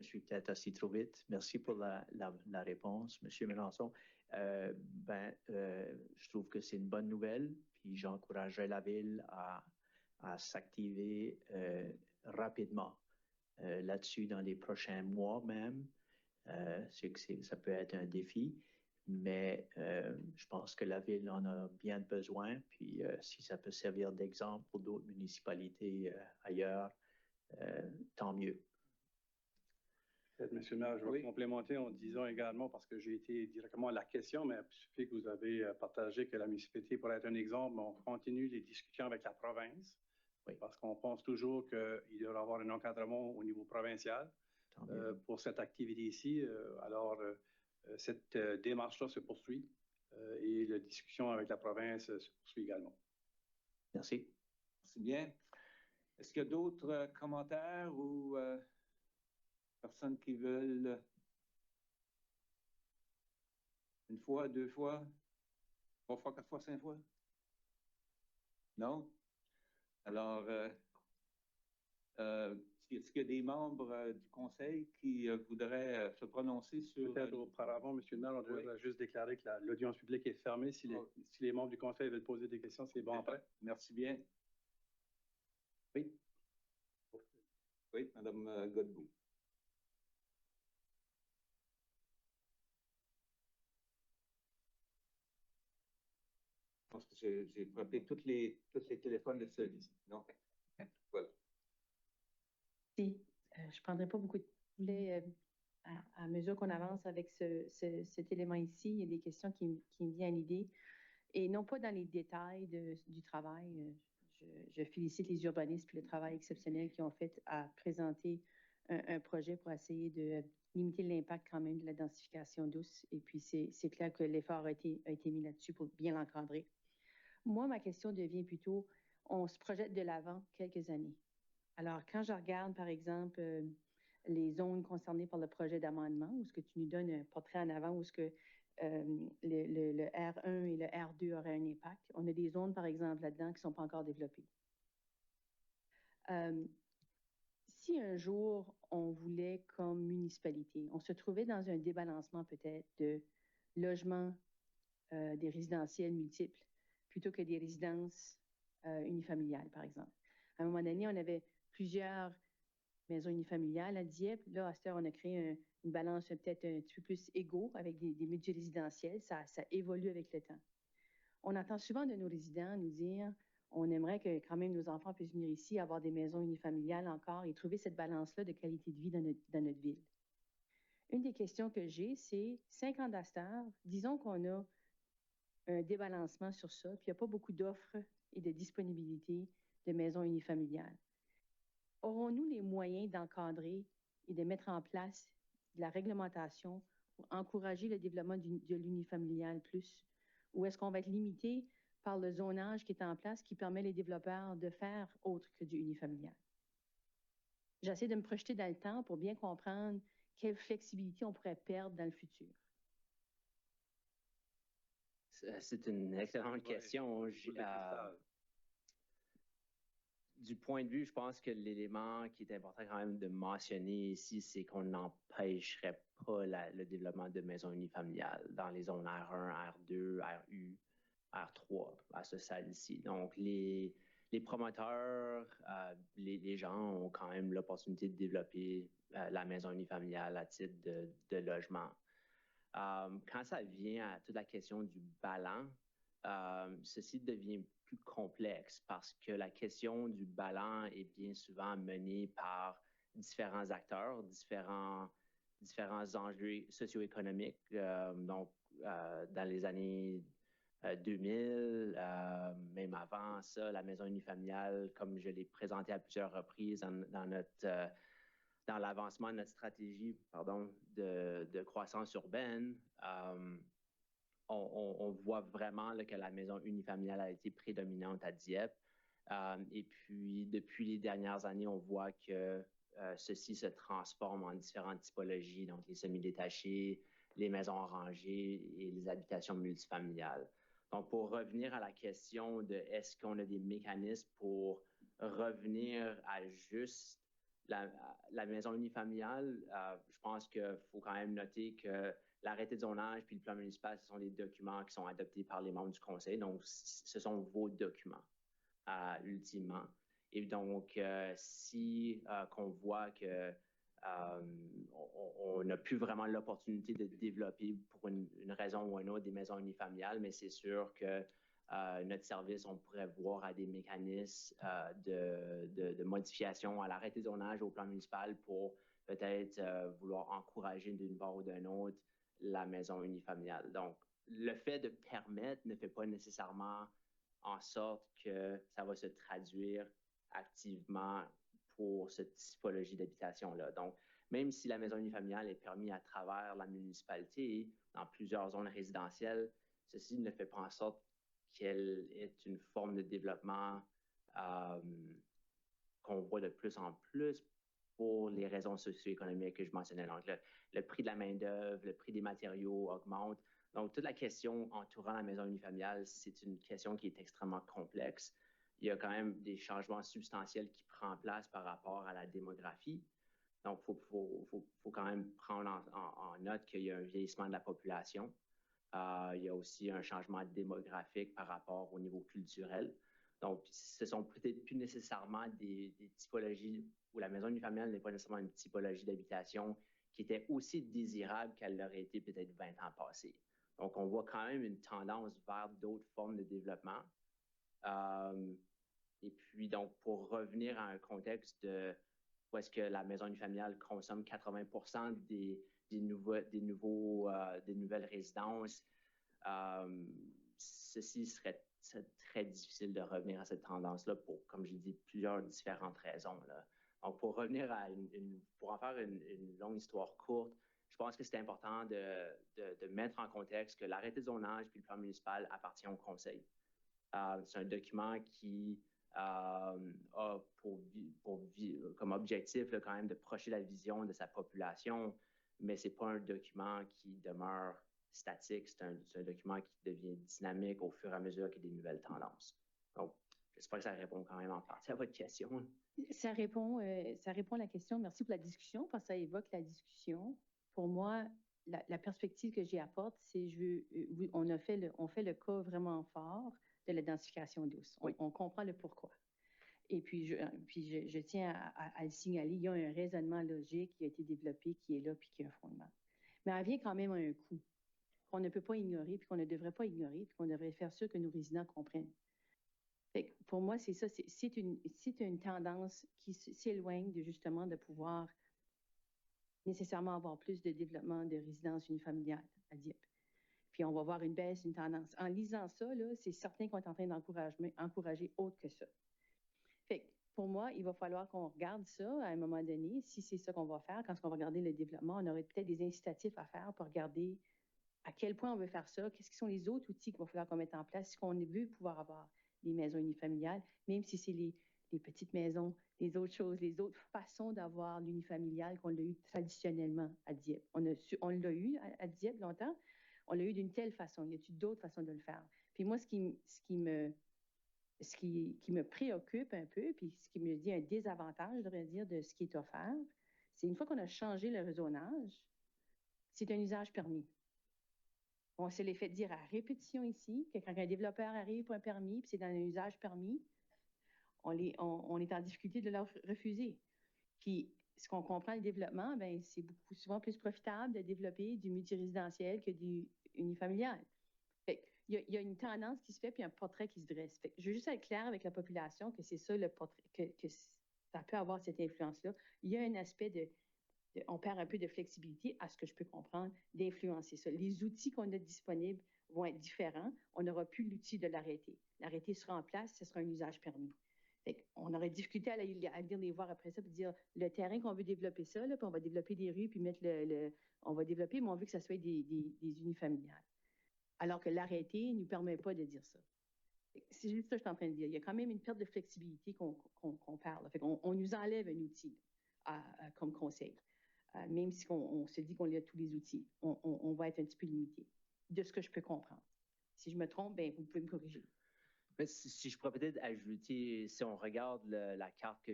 Je suis peut-être assis trop vite. Merci pour la réponse, Monsieur Mélenchon. Je trouve que c'est une bonne nouvelle, puis j'encouragerais la Ville à s'activer rapidement là-dessus dans les prochains mois même. Ça peut être un défi, mais je pense que la Ville en a bien besoin, puis si ça peut servir d'exemple pour d'autres municipalités ailleurs, tant mieux. Monsieur le maire, je vais complémenter en disant également, parce que j'ai été directement à la question, mais il suffit que vous avez partagé que la municipalité pourrait être un exemple, on continue les discussions avec la province, parce qu'on pense toujours qu'il doit y avoir un encadrement au niveau provincial pour cette activité ici. Alors, cette démarche-là se poursuit et la discussion avec la province se poursuit également. Merci. Merci bien. Est-ce qu'il y a d'autres commentaires ou personnes qui veulent Une fois, deux fois, trois fois, quatre fois, cinq fois? Non? Alors, est-ce qu'il y a des membres du conseil qui voudraient se prononcer sur... Peut-être auparavant, M. le maire, on devrait juste déclarer que l'audience publique est fermée. Si les membres du conseil veulent poser des questions, c'est bon après. Merci bien. Oui. Oui, Mme Godbout. Je pense que j'ai frappé tous les téléphones de celui-ci. Non? Voilà. Si, je ne prendrai pas beaucoup de temps. À mesure qu'on avance avec cet élément ici, il y a des questions qui me viennent à l'idée. Et non pas dans les détails du travail. Je félicite les urbanistes pour le travail exceptionnel qu'ils ont fait à présenter un projet pour essayer de limiter l'impact quand même de la densification douce. Et puis, c'est clair que l'effort a été mis là-dessus pour bien l'encadrer. Moi, ma question devient plutôt, on se projette de l'avant quelques années. Alors, quand je regarde, par exemple, les zones concernées par le projet d'amendement, où est-ce que tu nous donnes un portrait en avant, où est-ce que le R1 et le R2 auraient un impact. On a des zones, par exemple, là-dedans qui ne sont pas encore développées. Si un jour, on voulait, comme municipalité, on se trouvait dans un débalancement peut-être de logements des résidentiels multiples, plutôt que des résidences unifamiliales, par exemple. À un moment donné, on avait plusieurs maisons unifamiliales à Dieppe. Là, à cette heure, on a créé une balance peut-être un petit peu plus égaux avec des multirésidentiels. Ça évolue avec le temps. On entend souvent de nos résidents nous dire on aimerait que quand même nos enfants puissent venir ici, avoir des maisons unifamiliales encore et trouver cette balance-là de qualité de vie dans notre ville. Une des questions que j'ai, c'est 5 ans d'Astor, disons qu'on a un débalancement sur ça, puis il n'y a pas beaucoup d'offres et de disponibilité de maisons unifamiliales. Aurons-nous les moyens d'encadrer et de mettre en place de la réglementation pour encourager le développement de l'unifamilial plus? Ou est-ce qu'on va être limité par le zonage qui est en place qui permet les développeurs de faire autre que du unifamilial? J'essaie de me projeter dans le temps pour bien comprendre quelle flexibilité on pourrait perdre dans le futur. C'est une excellente question. Du point de vue, je pense que l'élément qui est important quand même de mentionner ici, c'est qu'on n'empêcherait pas le développement de maisons unifamiliales dans les zones R1, R2, RU, R3 à ce stade ici. Donc, les promoteurs, les gens ont quand même l'opportunité de développer la maison unifamiliale à titre de logement. Quand ça vient à toute la question du ballon, ceci devient plus complexe parce que la question du ballon est bien souvent menée par différents acteurs, différents enjeux socio-économiques. Donc, dans les années 2000, même avant ça, la maison unifamiliale, comme je l'ai présenté à plusieurs reprises dans l'avancement de notre stratégie de croissance urbaine, on voit vraiment là, que la maison unifamiliale a été prédominante à Dieppe. Et puis, depuis les dernières années, on voit que ceci se transforme en différentes typologies, donc les semi-détachés, les maisons rangées et les habitations multifamiliales. Donc, pour revenir à la question de est-ce qu'on a des mécanismes pour revenir à juste la maison unifamiliale, je pense qu'il faut quand même noter que l'arrêté de zonage puis le plan municipal, ce sont des documents qui sont adoptés par les membres du conseil. Donc, ce sont vos documents, ultimement. Et donc, si qu'on voit que on n'a plus vraiment l'opportunité de développer pour une raison ou une autre des maisons unifamiliales, mais c'est sûr que notre service, on pourrait voir à des mécanismes de modification à l'arrêté de zonage au plan municipal pour peut-être vouloir encourager d'une part ou d'une autre la maison unifamiliale. Donc, le fait de permettre ne fait pas nécessairement en sorte que ça va se traduire activement pour cette typologie d'habitation-là. Donc, même si la maison unifamiliale est permise à travers la municipalité dans plusieurs zones résidentielles, ceci ne fait pas en sorte qu'elle est une forme de développement qu'on voit de plus en plus pour les raisons socio-économiques que je mentionnais. Donc, le prix de la main-d'œuvre, le prix des matériaux augmente. Donc, toute la question entourant la maison unifamiliale, c'est une question qui est extrêmement complexe. Il y a quand même des changements substantiels qui prennent place par rapport à la démographie. Donc, il faut quand même prendre en note qu'il y a un vieillissement de la population. Il y a aussi un changement démographique par rapport au niveau culturel. Donc, ce sont peut-être plus nécessairement des typologies où la maison unifamiliale n'est pas nécessairement une typologie d'habitation qui était aussi désirable qu'elle l'aurait été peut-être 20 ans passés. Donc, on voit quand même une tendance vers d'autres formes de développement. Et puis, donc, pour revenir à un contexte où est-ce que la maison unifamiliale consomme 80% des nouvelles résidences, ceci serait très difficile de revenir à cette tendance-là pour, comme j'ai dit, plusieurs différentes raisons, là. Donc, pour revenir pour en faire une longue histoire courte, je pense que c'est important de mettre en contexte que l'arrêté de zonage puis le plan municipal appartient au conseil. C'est un document qui a comme objectif là, quand même de projeter la vision de sa population, mais ce n'est pas un document qui demeure statique, c'est un document qui devient dynamique au fur et à mesure qu'il y a des nouvelles tendances. Donc, j'espère que ça répond quand même en partie à votre question. Ça répond à la question. Merci pour la discussion, parce que ça évoque la discussion. Pour moi, la perspective que j'y apporte, c'est on fait le cas vraiment fort de la densification douce. Oui. On comprend le pourquoi. Et puis, je tiens à le signaler, il y a un raisonnement logique qui a été développé, qui est là, puis qui a un fondement. Mais elle vient quand même à un coût qu'on ne peut pas ignorer, puis qu'on ne devrait pas ignorer, puis qu'on devrait faire sûr que nos résidents comprennent. Fait que pour moi, c'est ça, c'est une tendance qui s'éloigne justement de pouvoir nécessairement avoir plus de développement de résidences unifamiliales à Dieppe. Puis on va voir une baisse, une tendance. En lisant ça, c'est certain qu'on est en train d'encourager autre que ça. Fait que pour moi, il va falloir qu'on regarde ça à un moment donné. Si c'est ça qu'on va faire, quand on va regarder le développement, on aurait peut-être des incitatifs à faire pour regarder à quel point on veut faire ça, qu'est-ce qui sont les autres outils qu'il va falloir qu'on mette en place si on veut pouvoir avoir des maisons unifamiliales, même si c'est les petites maisons, les autres choses, les autres façons d'avoir l'unifamilial qu'on l'a eu traditionnellement à Dieppe. On l'a eu à Dieppe longtemps, on l'a eu d'une telle façon. Y a-t-il d'autres façons de le faire? Puis moi, ce qui me préoccupe un peu, puis ce qui me dit un désavantage, je devrais dire, de ce qui est offert, c'est une fois qu'on a changé le rezonage, c'est un usage permis. On se l'est fait dire à répétition ici, que quand un développeur arrive pour un permis, puis c'est dans un usage permis, on est en difficulté de leur refuser. Puis, ce qu'on comprend le développement, ben c'est beaucoup souvent plus profitable de développer du multirésidentiel que du unifamilial. Fait il y a une tendance qui se fait, puis un portrait qui se dresse. Fait que je veux juste être clair avec la population que c'est ça le portrait, que ça peut avoir cette influence-là. Il y a un aspect on perd un peu de flexibilité, à ce que je peux comprendre, d'influencer ça. Les outils qu'on a disponibles vont être différents. On n'aura plus l'outil de l'arrêté. L'arrêté sera en place, ce sera un usage permis. On aurait difficulté à venir les voir après ça, puis dire le terrain qu'on veut développer ça, là, puis on va développer des rues, puis mettre on va développer, mais on veut que ça soit des unifamiliales. Alors que l'arrêté ne nous permet pas de dire ça. C'est juste ça que je suis en train de dire. Il y a quand même une perte de flexibilité qu'on parle. On nous enlève un outil comme conseil. Même si on se dit qu'on a tous les outils, on va être un petit peu limité, de ce que je peux comprendre. Si je me trompe, ben, vous pouvez me corriger. Mais si je pourrais peut-être ajouter, si on regarde la carte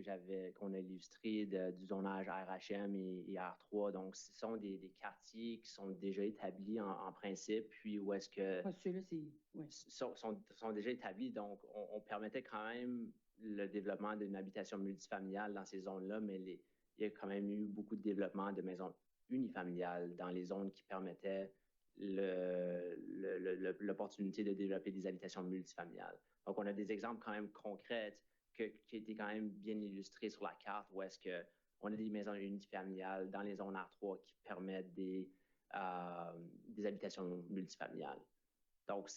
qu'on a illustrée du zonage RHM et R3, donc ce sont des quartiers qui sont déjà établis en principe, puis où est-ce que ceux-là, sont déjà établis, donc on permettait quand même le développement d'une habitation multifamiliale dans ces zones-là, mais il y a quand même eu beaucoup de développement de maisons unifamiliales dans les zones qui permettaient l'opportunité de développer des habitations multifamiliales. Donc, on a des exemples quand même concrets qui étaient quand même bien illustrés sur la carte où est-ce qu'on a des maisons unifamiliales dans les zones R3 qui permettent des habitations multifamiliales. Donc,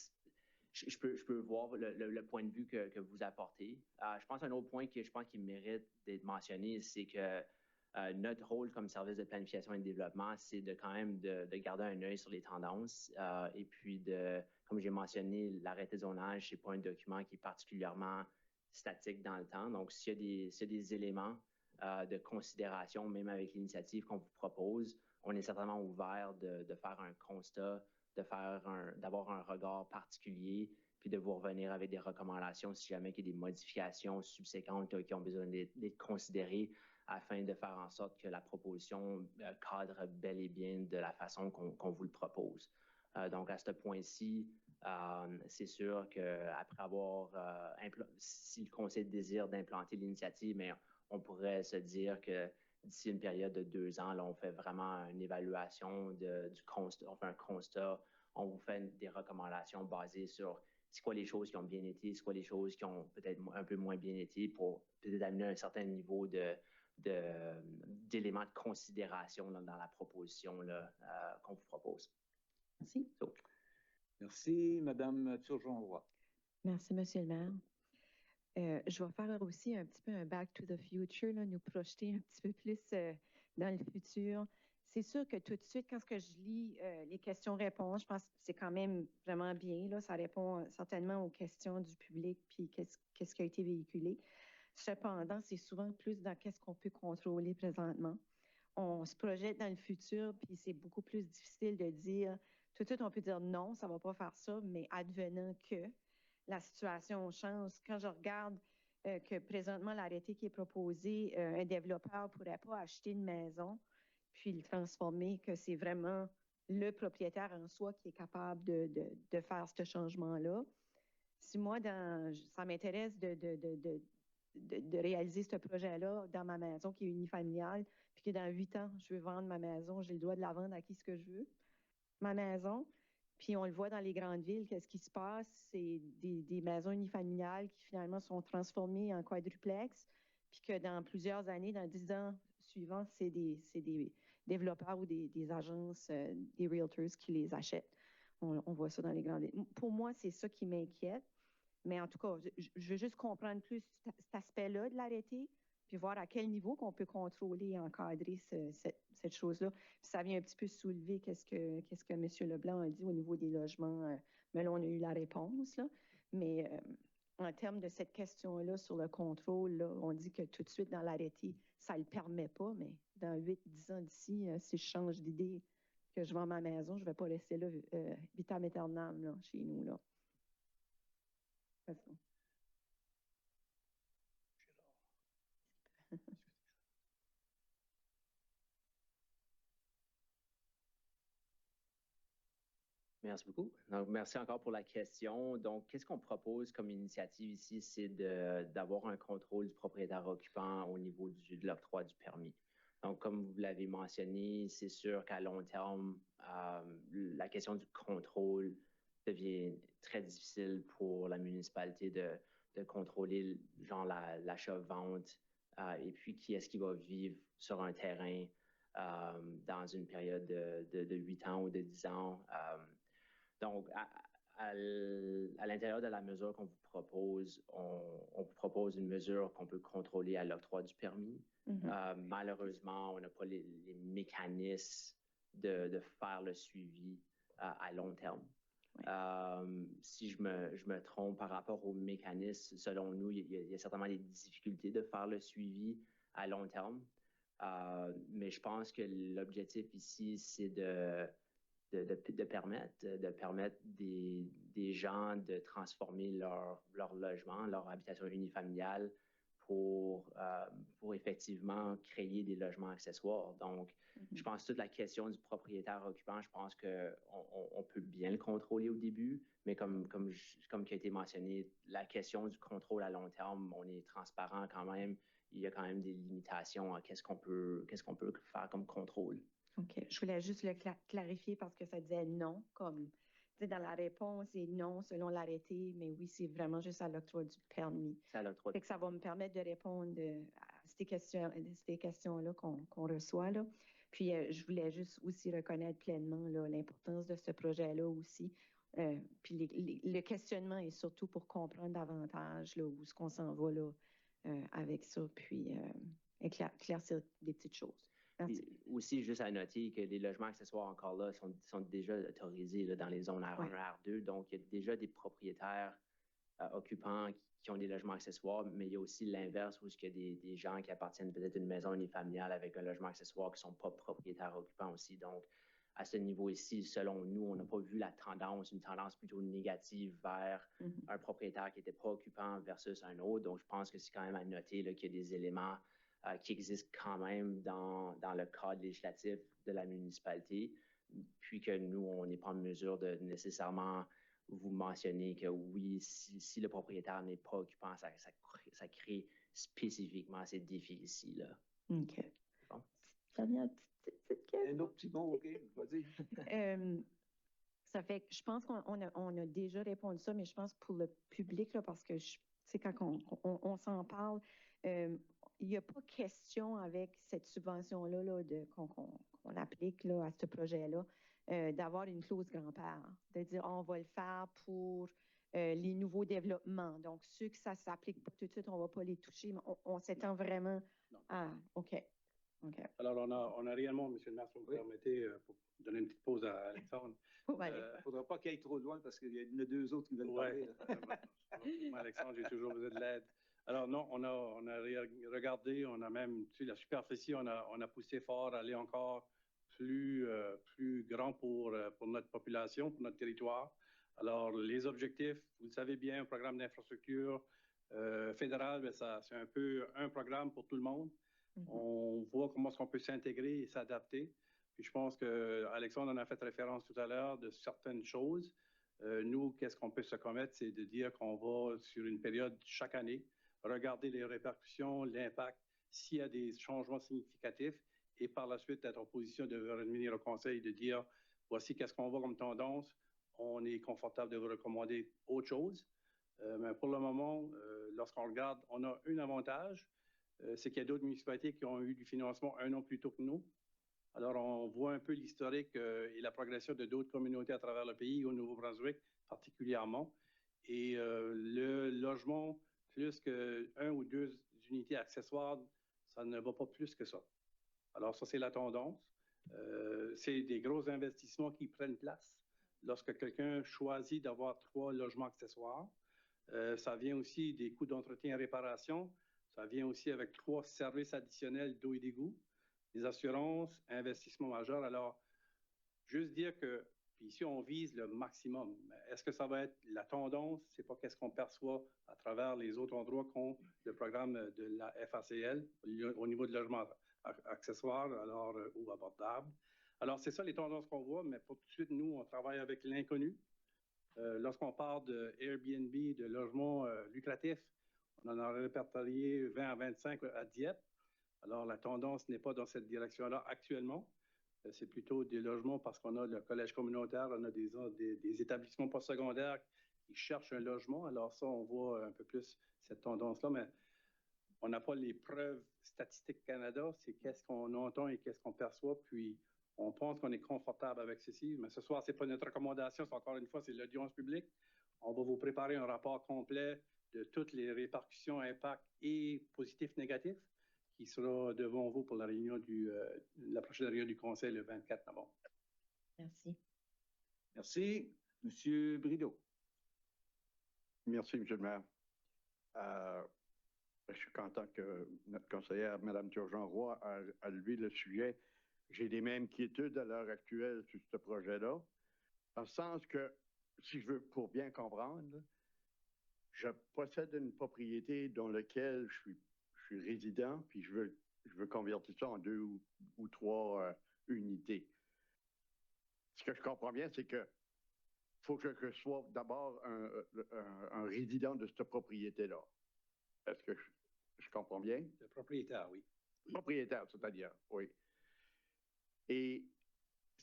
je peux voir le point de vue que vous apportez. Je pense qu'un autre point qui mérite d'être mentionné, c'est que notre rôle comme service de planification et de développement, c'est de quand même de garder un œil sur les tendances et puis comme j'ai mentionné, l'arrêté de zonage, c'est pas un document qui est particulièrement statique dans le temps. Donc, s'il y a des éléments de considération, même avec l'initiative qu'on vous propose, on est certainement ouvert de faire un constat d'avoir un regard particulier, puis de vous revenir avec des recommandations si jamais il y a des modifications subséquentes qui ont besoin d'être considérées afin de faire en sorte que la proposition cadre bel et bien de la façon qu'on vous le propose. Donc, à ce point-ci, c'est sûr qu'après avoir, si le Conseil désire d'implanter l'initiative, mais on pourrait se dire que d'ici une période de 2 ans, là, on fait vraiment une évaluation du constat, on fait un constat, on vous fait des recommandations basées sur c'est quoi les choses qui ont bien été, c'est quoi les choses qui ont peut-être un peu moins bien été pour peut-être amener un certain niveau d'éléments de considération là, dans la proposition qu'on vous propose. Merci. So. Merci, Madame Turgeon-Roy. Merci, Monsieur le maire. Je vais faire aussi un petit peu un back to the future, là, nous projeter un petit peu plus dans le futur. C'est sûr que tout de suite, quand je lis les questions-réponses, je pense que c'est quand même vraiment bien. Là, ça répond certainement aux questions du public puis qu'est-ce qui a été véhiculé. Cependant, c'est souvent plus dans qu'est-ce qu'on peut contrôler présentement. On se projette dans le futur, puis c'est beaucoup plus difficile de dire, tout de suite, on peut dire non, ça ne va pas faire ça, mais advenant que la situation change. Quand je regarde que présentement, l'arrêté qui est proposé, un développeur ne pourrait pas acheter une maison puis le transformer, que c'est vraiment le propriétaire en soi qui est capable de faire ce changement-là. Si moi, ça m'intéresse de réaliser ce projet-là dans ma maison qui est unifamiliale, puis que dans 8 ans, je veux vendre ma maison, j'ai le droit de la vendre à qui ce que je veux, ma maison. Puis on le voit dans les grandes villes, qu'est-ce qui se passe? C'est des maisons unifamiliales qui finalement sont transformées en quadruplex, puis que dans plusieurs années, dans 10 ans suivants, c'est des développeurs ou des agences, des realtors qui les achètent. On voit ça dans les grandes villes. Pour moi, c'est ça qui m'inquiète. Mais en tout cas, je veux juste comprendre plus cet aspect-là de l'arrêté, puis voir à quel niveau qu'on peut contrôler et encadrer cette chose-là. Puis ça vient un petit peu soulever qu'est-ce que M. Leblanc a dit au niveau des logements. Mais là, on a eu la réponse. Là. Mais en termes de cette question-là sur le contrôle, là, on dit que tout de suite dans l'arrêté, ça ne le permet pas. Mais dans 8-10 ans d'ici, si je change d'idée que je vends ma maison, je ne vais pas laisser là vitam aeternam là, chez nous. Là. Merci beaucoup. Donc, merci encore pour la question. Donc, qu'est-ce qu'on propose comme initiative ici? C'est d'avoir un contrôle du propriétaire occupant au niveau de l'octroi du permis. Donc, comme vous l'avez mentionné, c'est sûr qu'à long terme, la question du contrôle devient très difficile pour la municipalité de contrôler genre l'achat-vente et puis qui est-ce qui va vivre sur un terrain dans une période de 8 ans ou de 10 ans. Donc, à l'intérieur de la mesure qu'on vous propose, on vous propose une mesure qu'on peut contrôler à l'octroi du permis. Malheureusement, on n'a pas les mécanismes de faire le suivi à long terme. Si je me trompe par rapport aux mécanismes, selon nous, il y a certainement des difficultés de faire le suivi à long terme. Mais je pense que l'objectif ici, c'est de permettre des gens de transformer leur logement, leur habitation unifamiliale pour effectivement créer des logements accessoires. Donc, je pense que toute la question du propriétaire occupant, je pense qu'on peut bien le contrôler au début, mais comme qui a été mentionné, la question du contrôle à long terme, on est transparent quand même. Il y a quand même des limitations à qu'est-ce qu'on peut faire comme contrôle. OK. Je voulais juste le clarifier parce que ça disait non, comme dans la réponse, c'est non selon l'arrêté, mais oui, c'est vraiment juste à l'octroi du permis. C'est à l'octroi. Ça va me permettre de répondre à ces questions-là qu'on reçoit. Là. Puis, je voulais juste aussi reconnaître pleinement l'importance de ce projet-là aussi. Puis, le questionnement est surtout pour comprendre davantage là, où est-ce qu'on s'en va là, avec ça, puis éclaircir des petites choses. Merci. Aussi, juste à noter que les logements accessoires encore là sont déjà autorisés là, dans les zones R1, R2. Donc, il y a déjà des propriétaires occupants qui ont des logements accessoires, mais il y a aussi l'inverse où il y a des gens qui appartiennent peut-être à une maison unifamiliale avec un logement accessoire qui ne sont pas propriétaires occupants aussi. Donc, à ce niveau ici, selon nous, on n'a pas vu la tendance, une tendance plutôt négative vers un propriétaire qui était préoccupant versus un autre. Donc, je pense que c'est quand même à noter là, qu'il y a des éléments qui existent quand même dans le cadre législatif de la municipalité, puis que nous, on n'est pas en mesure de nécessairement vous mentionner que oui, si le propriétaire n'est pas occupant, ça crée spécifiquement ces défis ici. Là. OK. Bon. Dernière petite question. Un autre petit mot, OK, vas-y. Ça fait que je pense qu'on a déjà répondu ça, mais je pense pour le public, là, parce que quand on s'en parle, il n'y a pas question avec cette subvention-là là, qu'on applique là, à ce projet-là, d'avoir une clause grand-père, de dire on va le faire pour les nouveaux développements. Donc, ceux que ça ne s'applique pas tout de suite, on ne va pas les toucher, mais on s'étend vraiment à... OK. Alors, on a réellement, M. le maire, si vous me permettez, pour donner une petite pause à Alexandre. Il ne faudra pas qu'il aille trop loin parce qu'il y en a deux autres qui veulent parler. Moi, Alexandre, j'ai toujours besoin de l'aide. Alors non, on a regardé, on a même, tu sais, la superficie, on a poussé fort à aller encore plus grand pour notre population, pour notre territoire. Alors, les objectifs, vous le savez bien, un programme d'infrastructure fédéral, c'est un peu un programme pour tout le monde. On voit comment est-ce qu'on peut s'intégrer et s'adapter. Puis je pense qu'Alexandre en a fait référence tout à l'heure de certaines choses. Nous, qu'est-ce qu'on peut se commettre, c'est de dire qu'on va, sur une période chaque année, regarder les répercussions, l'impact, s'il y a des changements significatifs, et par la suite être en position de revenir au conseil et de dire, voici qu'est-ce qu'on voit comme tendance, on est confortable de vous recommander autre chose. Mais pour le moment, lorsqu'on regarde, on a un avantage, c'est qu'il y a d'autres municipalités qui ont eu du financement un an plus tôt que nous. Alors, on voit un peu l'historique et la progression de d'autres communautés à travers le pays, au Nouveau-Brunswick particulièrement. Et le logement, plus qu'un ou deux unités accessoires, ça ne va pas plus que ça. Alors, ça, c'est la tendance. C'est des gros investissements qui prennent place lorsque quelqu'un choisit d'avoir 3 logements accessoires. Ça vient aussi des coûts d'entretien et réparation. Ça vient aussi avec 3 services additionnels d'eau et d'égout, des assurances, investissements majeurs. Alors, juste dire que, puis ici, on vise le maximum. Est-ce que ça va être la tendance? C'est pas qu'est-ce qu'on perçoit à travers les autres endroits qu'ont le programme de la FACL au niveau de logement accessoires, alors, ou abordables. Alors, c'est ça les tendances qu'on voit, mais pour tout de suite, nous, on travaille avec l'inconnu. Lorsqu'on parle de Airbnb, de logements lucratifs, on en a répertorié 20 à 25 à Dieppe. Alors, la tendance n'est pas dans cette direction-là actuellement. C'est plutôt des logements parce qu'on a le collège communautaire, on a des établissements postsecondaires qui cherchent un logement. Alors ça, on voit un peu plus cette tendance-là, mais on n'a pas les preuves statistiques Canada. C'est qu'est-ce qu'on entend et qu'est-ce qu'on perçoit, puis on pense qu'on est confortable avec ceci. Mais ce soir, ce n'est pas notre recommandation, c'est encore une fois, c'est l'audience publique. On va vous préparer un rapport complet de toutes les répercussions, impacts et positifs, négatifs, qui sera devant vous pour la réunion la prochaine réunion du Conseil le 24 novembre. Merci. Merci. Monsieur Brideau. Merci, M. le maire. Je suis content que notre conseillère, Mme Turgeon-Roy, a levé le sujet. J'ai les mêmes inquiétudes à l'heure actuelle sur ce projet-là, dans le sens que, si je veux, pour bien comprendre, je possède une propriété dans laquelle je suis résident, puis je veux convertir ça en 2 ou 3 unités. Ce que je comprends bien, c'est que faut que je sois d'abord un résident de cette propriété-là. Est-ce que je comprends bien? Le propriétaire, oui. Propriétaire, c'est-à-dire, oui. Et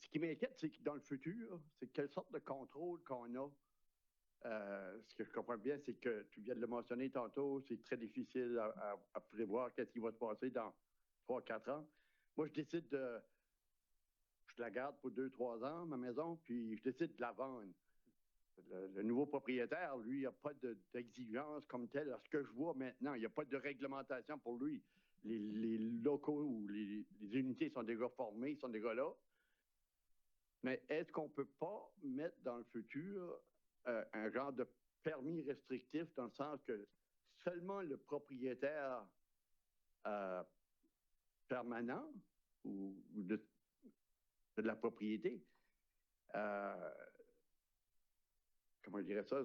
ce qui m'inquiète, c'est que dans le futur, c'est quelle sorte de contrôle qu'on a. Ce que je comprends bien, c'est que tu viens de le mentionner tantôt, c'est très difficile à prévoir qu'est-ce qui va se passer dans 3-4 ans. Moi, je la garde pour 2-3 ans, ma maison, puis je décide de la vendre. Le nouveau propriétaire, lui, il n'y a pas d'exigence comme telle. À ce que je vois maintenant, il n'y a pas de réglementation pour lui. Les locaux ou les unités sont déjà formées, sont déjà là. Mais est-ce qu'on ne peut pas mettre dans le futur un genre de permis restrictif dans le sens que seulement le propriétaire permanent ou de de la propriété. Comment je dirais ça?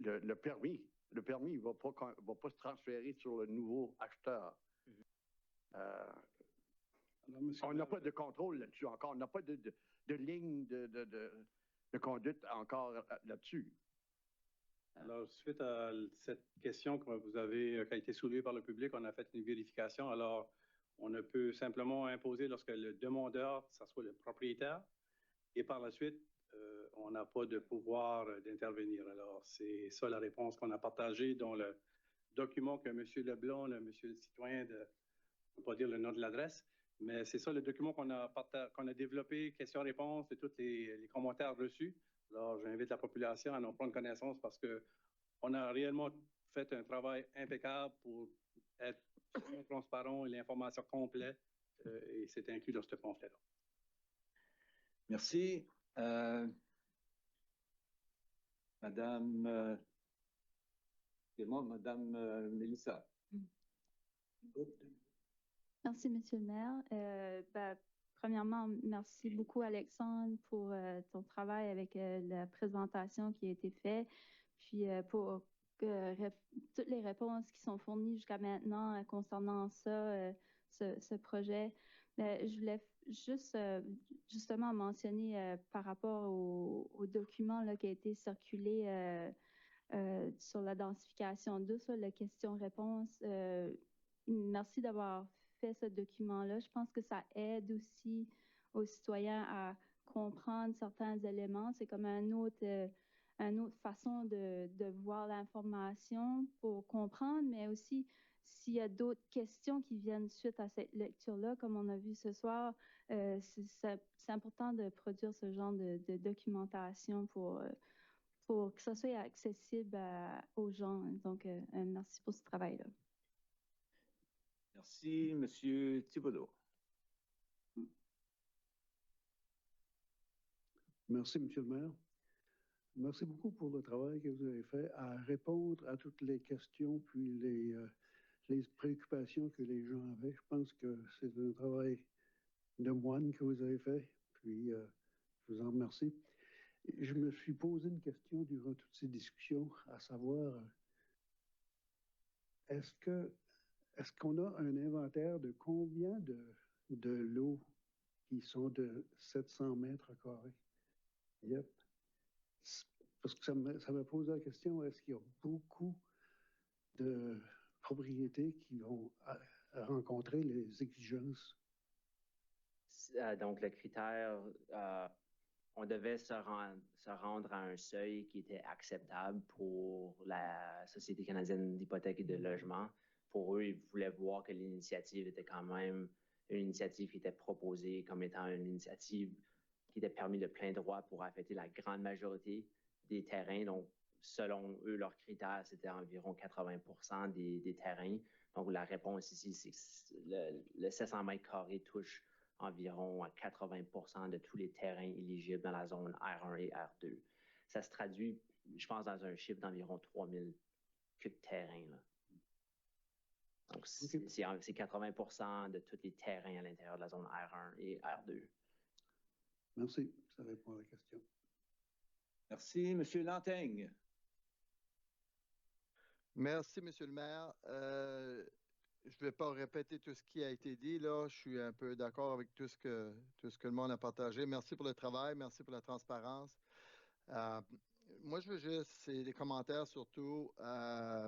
Le permis ne va pas se transférer sur le nouveau acheteur. On n'a pas de contrôle là-dessus encore. On n'a pas de ligne de conduite encore là-dessus. Alors, suite à cette question que vous avez, qui a été soulevée par le public, on a fait une vérification. Alors, on ne peut simplement imposer lorsque le demandeur, ça soit le propriétaire, et par la suite, on n'a pas de pouvoir d'intervenir. Alors, c'est ça la réponse qu'on a partagée dans le document que M. Leblanc, monsieur le citoyen, je ne peux pas dire le nom de l'adresse, mais c'est ça le document qu'on a développé, questions-réponses de tous les commentaires reçus. Alors, j'invite la population à en prendre connaissance parce qu'on a réellement fait un travail impeccable pour être transparent et l'information complète, et c'est inclus dans ce pamphlet-là. Merci. Madame, Madame Mélissa. Merci, Monsieur le maire. Premièrement, merci beaucoup, Alexandre, pour ton travail avec la présentation qui a été faite, puis pour toutes les réponses qui sont fournies jusqu'à maintenant concernant ça, ce projet. Je voulais juste justement mentionner par rapport au document là, qui a été circulé sur la densification douce, la question-réponse. Merci d'avoir fait ce document-là. Je pense que ça aide aussi aux citoyens à comprendre certains éléments. C'est comme une autre façon de voir l'information pour comprendre, mais aussi s'il y a d'autres questions qui viennent suite à cette lecture-là, comme on a vu ce soir, c'est important de produire ce genre de documentation pour que ça soit accessible aux gens. Donc, merci pour ce travail-là. Merci, Monsieur Thibodeau. Merci, Monsieur le maire. Merci beaucoup pour le travail que vous avez fait à répondre à toutes les questions puis les préoccupations que les gens avaient. Je pense que c'est un travail de moine que vous avez fait, puis je vous en remercie. Je me suis posé une question durant toutes ces discussions, à savoir, est-ce qu'on a un inventaire de combien de lots qui sont de 700 mètres carrés? Yep. Parce que ça me pose la question, est-ce qu'il y a beaucoup de propriétés qui vont rencontrer les exigences? Donc, le critère, on devait se rendre à un seuil qui était acceptable pour la Société canadienne d'hypothèque et de logement. Pour eux, ils voulaient voir que l'initiative était quand même une initiative qui était proposée comme étant une initiative qui était permis de plein droit pour affecter la grande majorité des terrains. Donc, selon eux, leurs critères, c'était environ 80% des terrains. Donc, la réponse ici, c'est que le 700 mètres carrés touche environ à 80% de tous les terrains éligibles dans la zone R1 et R2. Ça se traduit, je pense, dans un chiffre d'environ 3000 cubes de terrain. Là. Donc, c'est 80% de tous les terrains à l'intérieur de la zone R1 et R2. Merci, ça répond à la question. Merci, Monsieur Lantaigne. Merci, Monsieur le maire. Je ne vais pas répéter tout ce qui a été dit. Là, je suis un peu d'accord avec tout ce que le monde a partagé. Merci pour le travail, merci pour la transparence. Moi, je veux juste, c'est des commentaires surtout,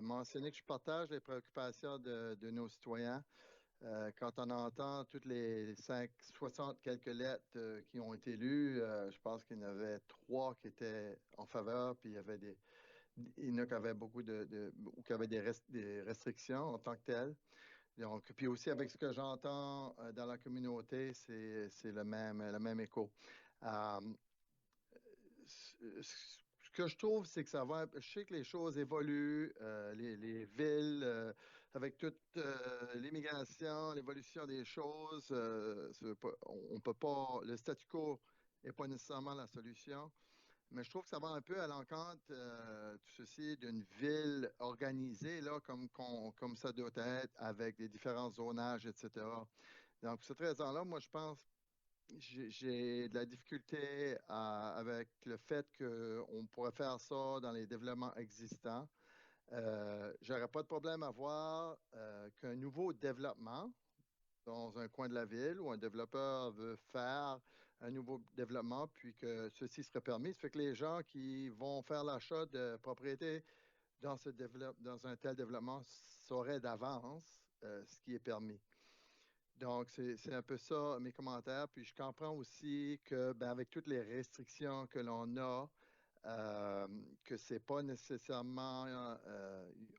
mentionner que je partage les préoccupations de nos citoyens. Quand on entend toutes les 60 quelques lettres qui ont été lues, je pense qu'il y en avait 3 qui étaient en faveur, puis il y en a qui avaient beaucoup ou qui avaient des restrictions en tant que telles. Donc, puis aussi avec ce que j'entends dans la communauté, c'est le même écho. Ce que je trouve, c'est que ça va. Je sais que les choses évoluent, les villes, avec toute l'immigration, l'évolution des choses, on peut pas. Le statu quo n'est pas nécessairement la solution. Mais je trouve que ça va un peu à l'encontre, tout ceci, d'une ville organisée, là, comme ça doit être, avec des différents zonages, etc. Donc, pour cette raison-là, moi, je pense j'ai de la difficulté avec le fait qu'on pourrait faire ça dans les développements existants. J'aurais pas de problème à voir qu'un nouveau développement dans un coin de la ville où un développeur veut faire un nouveau développement, puis que ceci serait permis. Ça fait que les gens qui vont faire l'achat de propriété dans un tel développement sauraient d'avance ce qui est permis. Donc, c'est un peu ça mes commentaires. Puis je comprends aussi que, ben, avec toutes les restrictions que l'on a, que c'est pas nécessairement,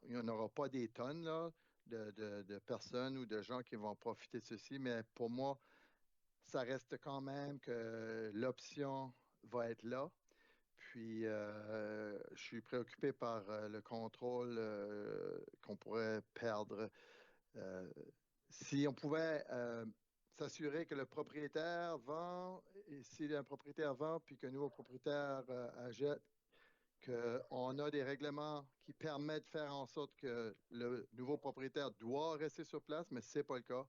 il n'y en aura pas des tonnes là, de personnes ou de gens qui vont profiter de ceci, mais pour moi, ça reste quand même que l'option va être là. Puis, je suis préoccupé par le contrôle qu'on pourrait perdre. Si on pouvait s'assurer que le propriétaire vend, et si un propriétaire vend, puis qu'un nouveau propriétaire achète, qu'on a des règlements qui permettent de faire en sorte que le nouveau propriétaire doit rester sur place, mais ce n'est pas le cas.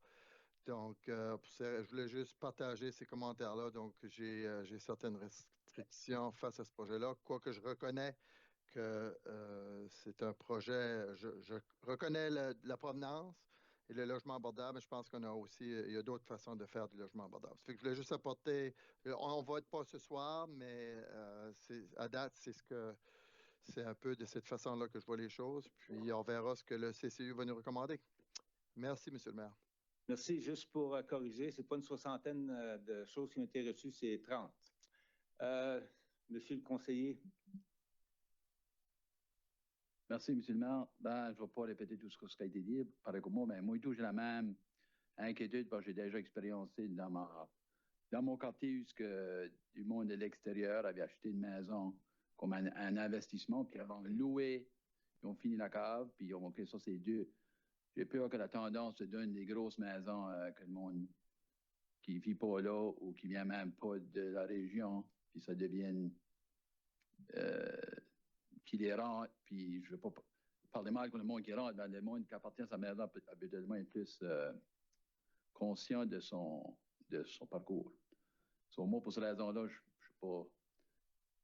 Donc, je voulais juste partager ces commentaires-là. Donc, j'ai certaines restrictions face à ce projet-là, quoique je reconnais que c'est un projet, je reconnais la provenance et le logement abordable, mais je pense qu'on a aussi, il y a d'autres façons de faire du logement abordable. Ça fait que je voulais juste apporter, on ne vote pas ce soir, mais à date, c'est un peu de cette façon-là que je vois les choses. Puis on verra ce que le CCU va nous recommander. Merci, M. le maire. Merci. Juste pour corriger, ce n'est pas une soixantaine de choses qui ont été reçues, c'est 30. Monsieur le conseiller. Merci, M. le maire. Ben, je ne vais pas répéter tout ce qui a été dit. Pareil que moi, mais moi, tout, j'ai la même inquiétude parce que j'ai déjà expériencé dans mon quartier où du monde de l'extérieur avait acheté une maison comme un investissement, puis ils ont loué, ils ont fini la cave, puis ils ont montré ça, c'est deux. J'ai peur que la tendance se donne des grosses maisons que le monde qui ne vit pas là ou qui ne vient même pas de la région, puis ça devienne qui les rentre, puis je ne veux pas parler mal contre le monde qui rentre, mais le monde qui appartient à sa maison habituellement est plus conscient de son parcours. Moi, pour cette raison-là, je ne suis pas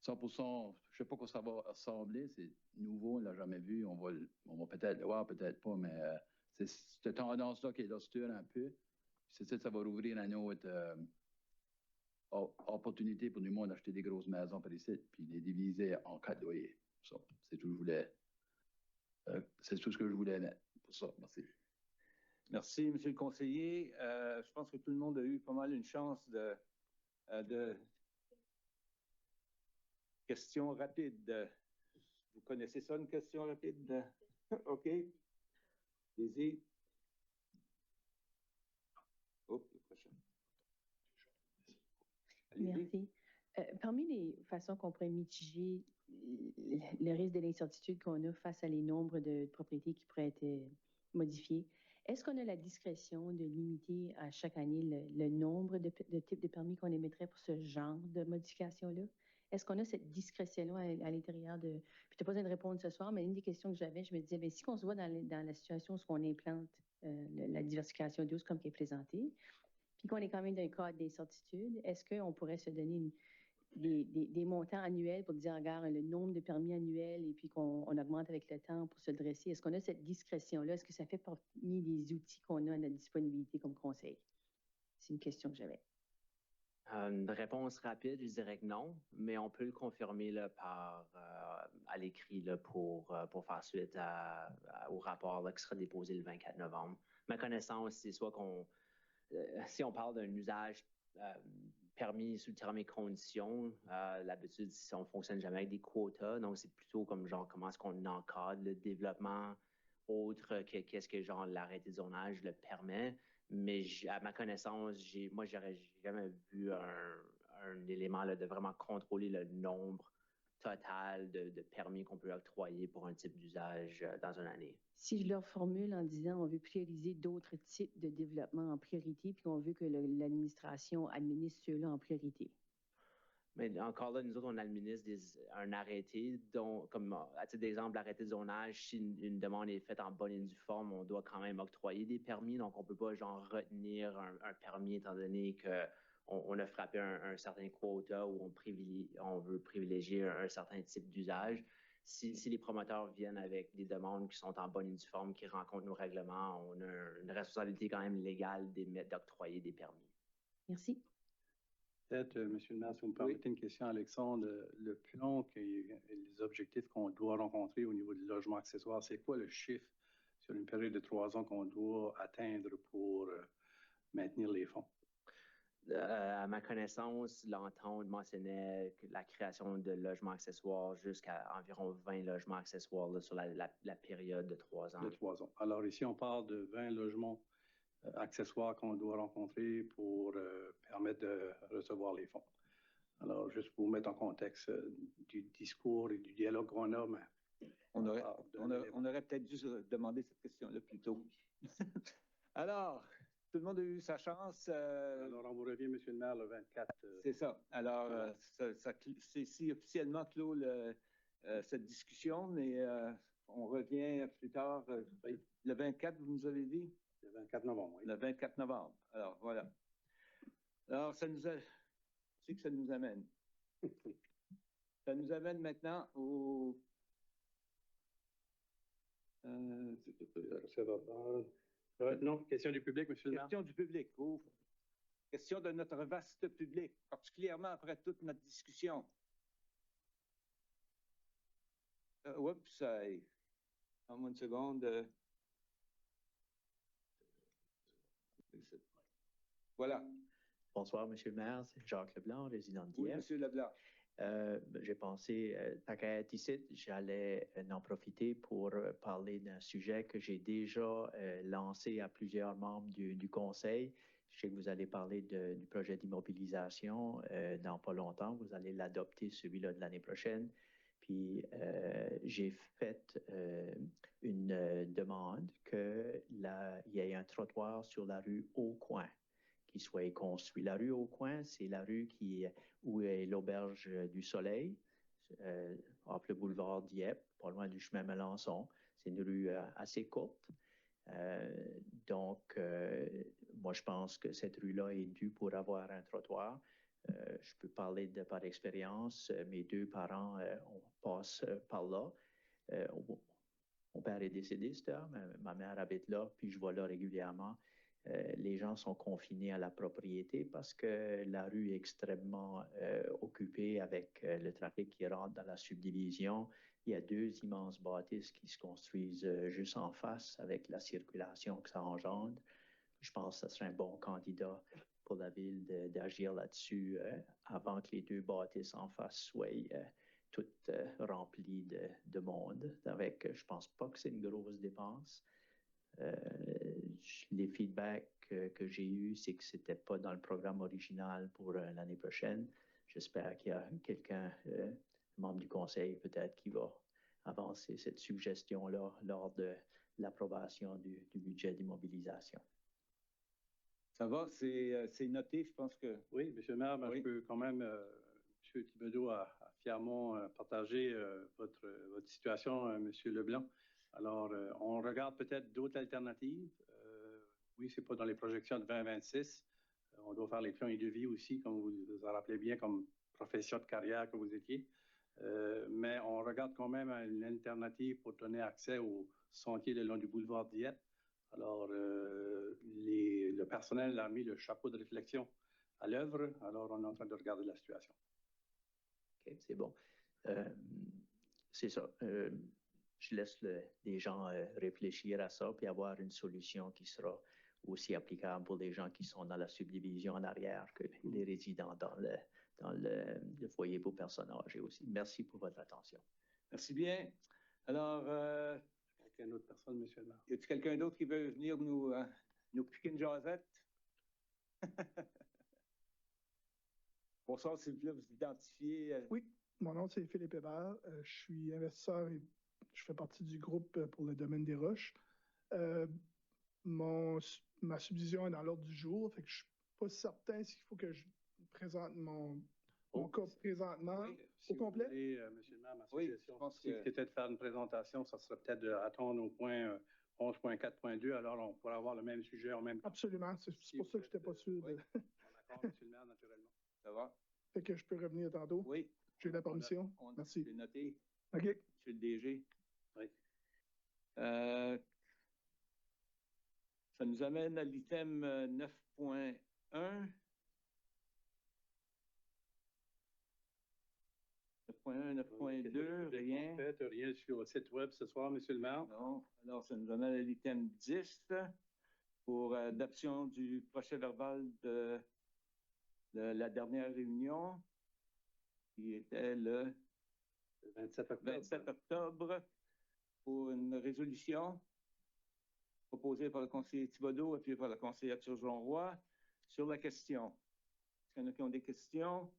100%, je ne sais pas quoi ça va ressembler, c'est nouveau, on ne l'a jamais vu, on va peut-être le voir, peut-être pas, mais c'est cette tendance-là qui est là, un peu. C'est ça, ça va rouvrir une autre opportunité pour du monde d'acheter des grosses maisons par ici, puis les diviser en 4 loyers. Ça, c'est tout, c'est tout ce que je voulais mettre pour ça. Merci. Merci, Monsieur le conseiller. Je pense que tout le monde a eu pas mal une chance de questions rapides. Vous connaissez ça, une question rapide? OK. Allez-y. Oh, le prochain. Merci. Parmi les façons qu'on pourrait mitiger le risque de l'incertitude qu'on a face à les nombres de propriétés qui pourraient être modifiées, est-ce qu'on a la discrétion de limiter à chaque année le nombre de types de permis qu'on émettrait pour ce genre de modification-là? Est-ce qu'on a cette discrétion-là à l'intérieur de... Puis tu n'as pas besoin de répondre ce soir, mais une des questions que j'avais, je me disais, bien, si on se voit dans la situation où on implante la diversification d'use comme qui est présentée, puis qu'on est quand même dans un cadre d'incertitude, est-ce qu'on pourrait se donner des montants annuels pour dire, regarde, le nombre de permis annuels et puis qu'on augmente avec le temps pour se dresser? Est-ce qu'on a cette discrétion-là? Est-ce que ça fait partie des outils qu'on a à notre disponibilité comme conseil? C'est une question que j'avais. Une réponse rapide, je dirais que non, mais on peut le confirmer là, à l'écrit pour faire suite au rapport là, qui sera déposé le 24 novembre. Ma connaissance, c'est soit si on parle d'un usage permis sous determinées conditions, l'habitude, on ne fonctionne jamais avec des quotas, donc c'est plutôt comme genre comment est-ce qu'on encadre le développement autre qu'est-ce que genre l'arrêté de zonage le permet. Mais à ma connaissance, moi, j'aurais jamais vu un élément là, de vraiment contrôler le nombre total de permis qu'on peut octroyer pour un type d'usage dans une année. Si je leur formule en disant on veut prioriser d'autres types de développement en priorité, puis on veut que l'administration administre ceux-là en priorité. Mais encore là, nous autres, on administre un arrêté, dont, comme à titre d'exemple, l'arrêté de zonage, si une demande est faite en bonne et due forme, on doit quand même octroyer des permis. Donc, on ne peut pas genre retenir un permis étant donné on a frappé un certain quota où on veut privilégier un certain type d'usage. Si les promoteurs viennent avec des demandes qui sont en bonne et due forme, qui rencontrent nos règlements, on a une responsabilité quand même légale d'octroyer des permis. Merci. Peut-être, M. le maire, si vous me permettez une question, Alexandre, le plan et les objectifs qu'on doit rencontrer au niveau du logement accessoire, c'est quoi le chiffre sur une période de 3 ans qu'on doit atteindre pour maintenir les fonds? À ma connaissance, l'entente mentionnait la création de logements accessoires jusqu'à environ 20 logements accessoires là, sur la période de 3 ans. De 3 ans. Alors ici, on parle de 20 logements accessoires qu'on doit rencontrer pour permettre de recevoir les fonds. Alors, juste pour mettre en contexte du discours et du dialogue qu'on a, mais on aurait peut-être dû se demander cette question-là plus tôt. Alors, tout le monde a eu sa chance. Alors, on vous revient, M. le maire, le 24. C'est ça. Alors, c'est officiellement clos cette discussion, mais on revient plus tard. Le 24, vous nous avez dit? Le 24 novembre, oui. Le 24 novembre. Alors, voilà. Alors, c'est que ça nous amène. Ça nous amène maintenant au... Non, question du public, M. le maire. Question du public. Oh. Question de notre vaste public, particulièrement après toute notre discussion. Oups, en une seconde. Voilà. Bonsoir, M. le maire. C'est Jacques Leblanc, résident de Dieppe. Oui, M. Leblanc. J'ai pensé, tant qu'à être ici, j'allais en profiter pour parler d'un sujet que j'ai déjà lancé à plusieurs membres du Conseil. Je sais que vous allez parler du projet d'immobilisation dans pas longtemps. Vous allez l'adopter, celui-là de l'année prochaine. Puis, j'ai fait une demande qu'il y ait un trottoir sur la rue Aucoin qui soit construit. La rue Aucoin, c'est la rue où est l'auberge du Soleil, off le boulevard Dieppe, pas loin du chemin Melançon. C'est une rue assez courte. Donc, moi, je pense que cette rue-là est due pour avoir un trottoir. Je peux parler par expérience. Mes 2 parents, on passe par là. Mon père est décédé, c'est ça. Ma mère habite là, puis je vais là régulièrement. Les gens sont confinés à la propriété parce que la rue est extrêmement occupée avec le trafic qui rentre dans la subdivision. Il y a 2 immenses bâtisses qui se construisent juste en face avec la circulation que ça engendre. Je pense que ce serait un bon candidat pour la ville d'agir là-dessus avant que les 2 bâtisses en face soient toutes remplies de monde. Je pense pas que c'est une grosse dépense. Les feedbacks que j'ai eus, c'est que c'était pas dans le programme original pour l'année prochaine. J'espère qu'il y a quelqu'un, membre du conseil peut-être, qui va avancer cette suggestion-là lors de l'approbation du budget d'immobilisation. Ça va, c'est noté, je pense que... Oui, M. le maire, oui. Je peux quand même, M. Thibodeau a fièrement partagé votre situation, M. Leblanc. Alors, on regarde peut-être d'autres alternatives. Oui, ce n'est pas dans les projections de 2026. On doit faire les plans et devis aussi, comme vous vous en rappelez bien, comme profession de carrière que vous étiez. Mais on regarde quand même une alternative pour donner accès aux sentiers le long du boulevard Dieppe. Alors, le personnel a mis le chapeau de réflexion à l'œuvre. Alors, on est en train de regarder la situation. OK, c'est bon. C'est ça. Je laisse les gens réfléchir à ça puis avoir une solution qui sera aussi applicable pour les gens qui sont dans la subdivision en arrière que les résidents dans le foyer pour personnes âgées aussi. Merci pour votre attention. Merci bien. Alors, quelqu'un d'autre personne, M. le maire? Y a-t-il quelqu'un d'autre qui veut venir nous piquer une jasette? Bonsoir, s'il vous plaît, vous identifiez. Oui, mon nom c'est Philippe Hébert. Je suis investisseur et je fais partie du groupe pour le domaine des roches. Ma subdivision est dans l'ordre du jour, fait que je suis pas certain s'il faut que je présente mon cas présentement au complet. Oui, M. le maire, ma suggestion, c'est peut-être faire une présentation, ça serait peut-être d'attendre au point 11.4.2, alors on pourrait avoir le même sujet en même temps. Absolument, c'est pour ça que je n'étais pas sûr de... d'accord, M. le maire, naturellement. Ça va? Fait que je peux revenir tantôt? Oui. J'ai la permission? Merci. C'est noté. OK. Monsieur le DG. Oui. Ça nous amène à l'item 9.1. 9.1, 9.2, rien. Rien sur le site web ce soir, M. le maire. Non. Alors, ça nous amène à l'item 10 pour adoption du procès-verbal de la dernière réunion, qui était le 27 octobre, pour une résolution proposée par le conseiller Thibodeau, appuyée par la conseillère Turgeon-Roy, sur la question. Est-ce qu'il y en a qui ont des questions?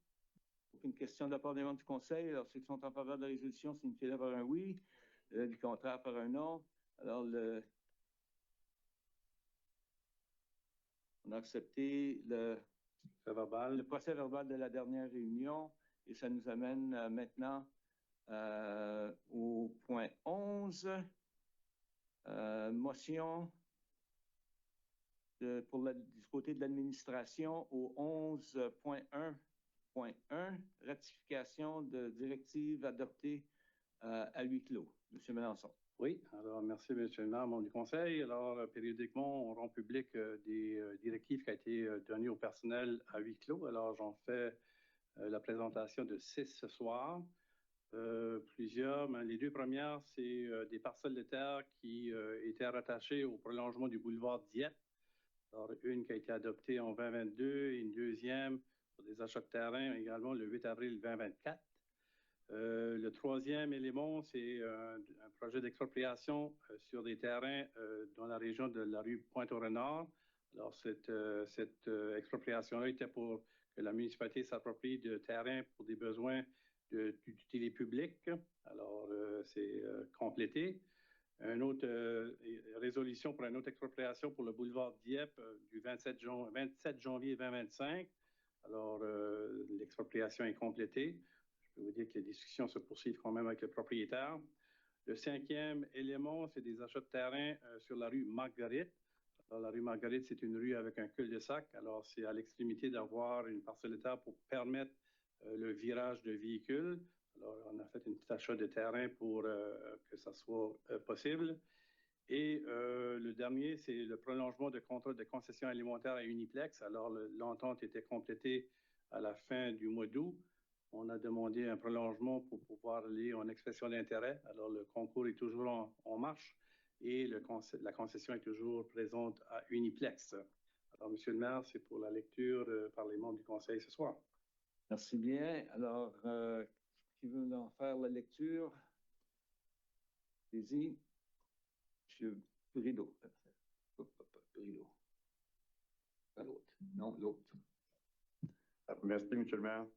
Aucune question de la part des membres du conseil. Alors, ceux qui sont en faveur de la résolution signifient par un oui, du contraire par un non. Alors, on a accepté le procès-verbal de la dernière réunion et ça nous amène maintenant au point 11, motion du côté de l'administration au 11.1.1, ratification de directives adoptées à huis clos. Monsieur Mélenchon. Oui, alors merci, M. le maire, membre du conseil. Alors, périodiquement, on rend public des directives qui ont été données au personnel à huis clos. Alors, j'en fais la présentation de 6 ce soir. Plusieurs, mais les 2 premières, c'est des parcelles de terre qui étaient rattachées au prolongement du boulevard Dieppe. Alors, une qui a été adoptée en 2022 et une deuxième pour des achats de terrain également le 8 avril 2024. Le troisième élément, c'est un projet d'expropriation sur des terrains dans la région de la rue Pointe-au-Renard. Alors, cette expropriation-là était pour que la municipalité s'approprie de terrains pour des besoins d'utilité publique. Alors, c'est complété. Une autre résolution pour une autre expropriation pour le boulevard Dieppe du 27 janvier 2025. Alors, l'expropriation est complétée. Je peux vous dire que les discussions se poursuivent quand même avec le propriétaire. Le 5e élément, c'est des achats de terrain sur la rue Marguerite. Alors, la rue Marguerite, c'est une rue avec un cul-de-sac. Alors, c'est à l'extrémité d'avoir une parcelle de terre pour permettre le virage de véhicules. Alors, on a fait un petit achat de terrain pour que ça soit possible. Et le dernier, c'est le prolongement de contrat de concession alimentaire à Uniplex. Alors, l'entente était complétée à la fin du mois d'août. On a demandé un prolongement pour pouvoir aller en expression d'intérêt. Alors, le concours est toujours en marche et la concession est toujours présente à Uniplex. Alors, M. le maire, c'est pour la lecture par les membres du conseil ce soir. Merci bien. Alors, qui veut en faire la lecture? Allez-y. M. Brideau. Brideau. Pas l'autre. Non, l'autre. Merci, M. le maire.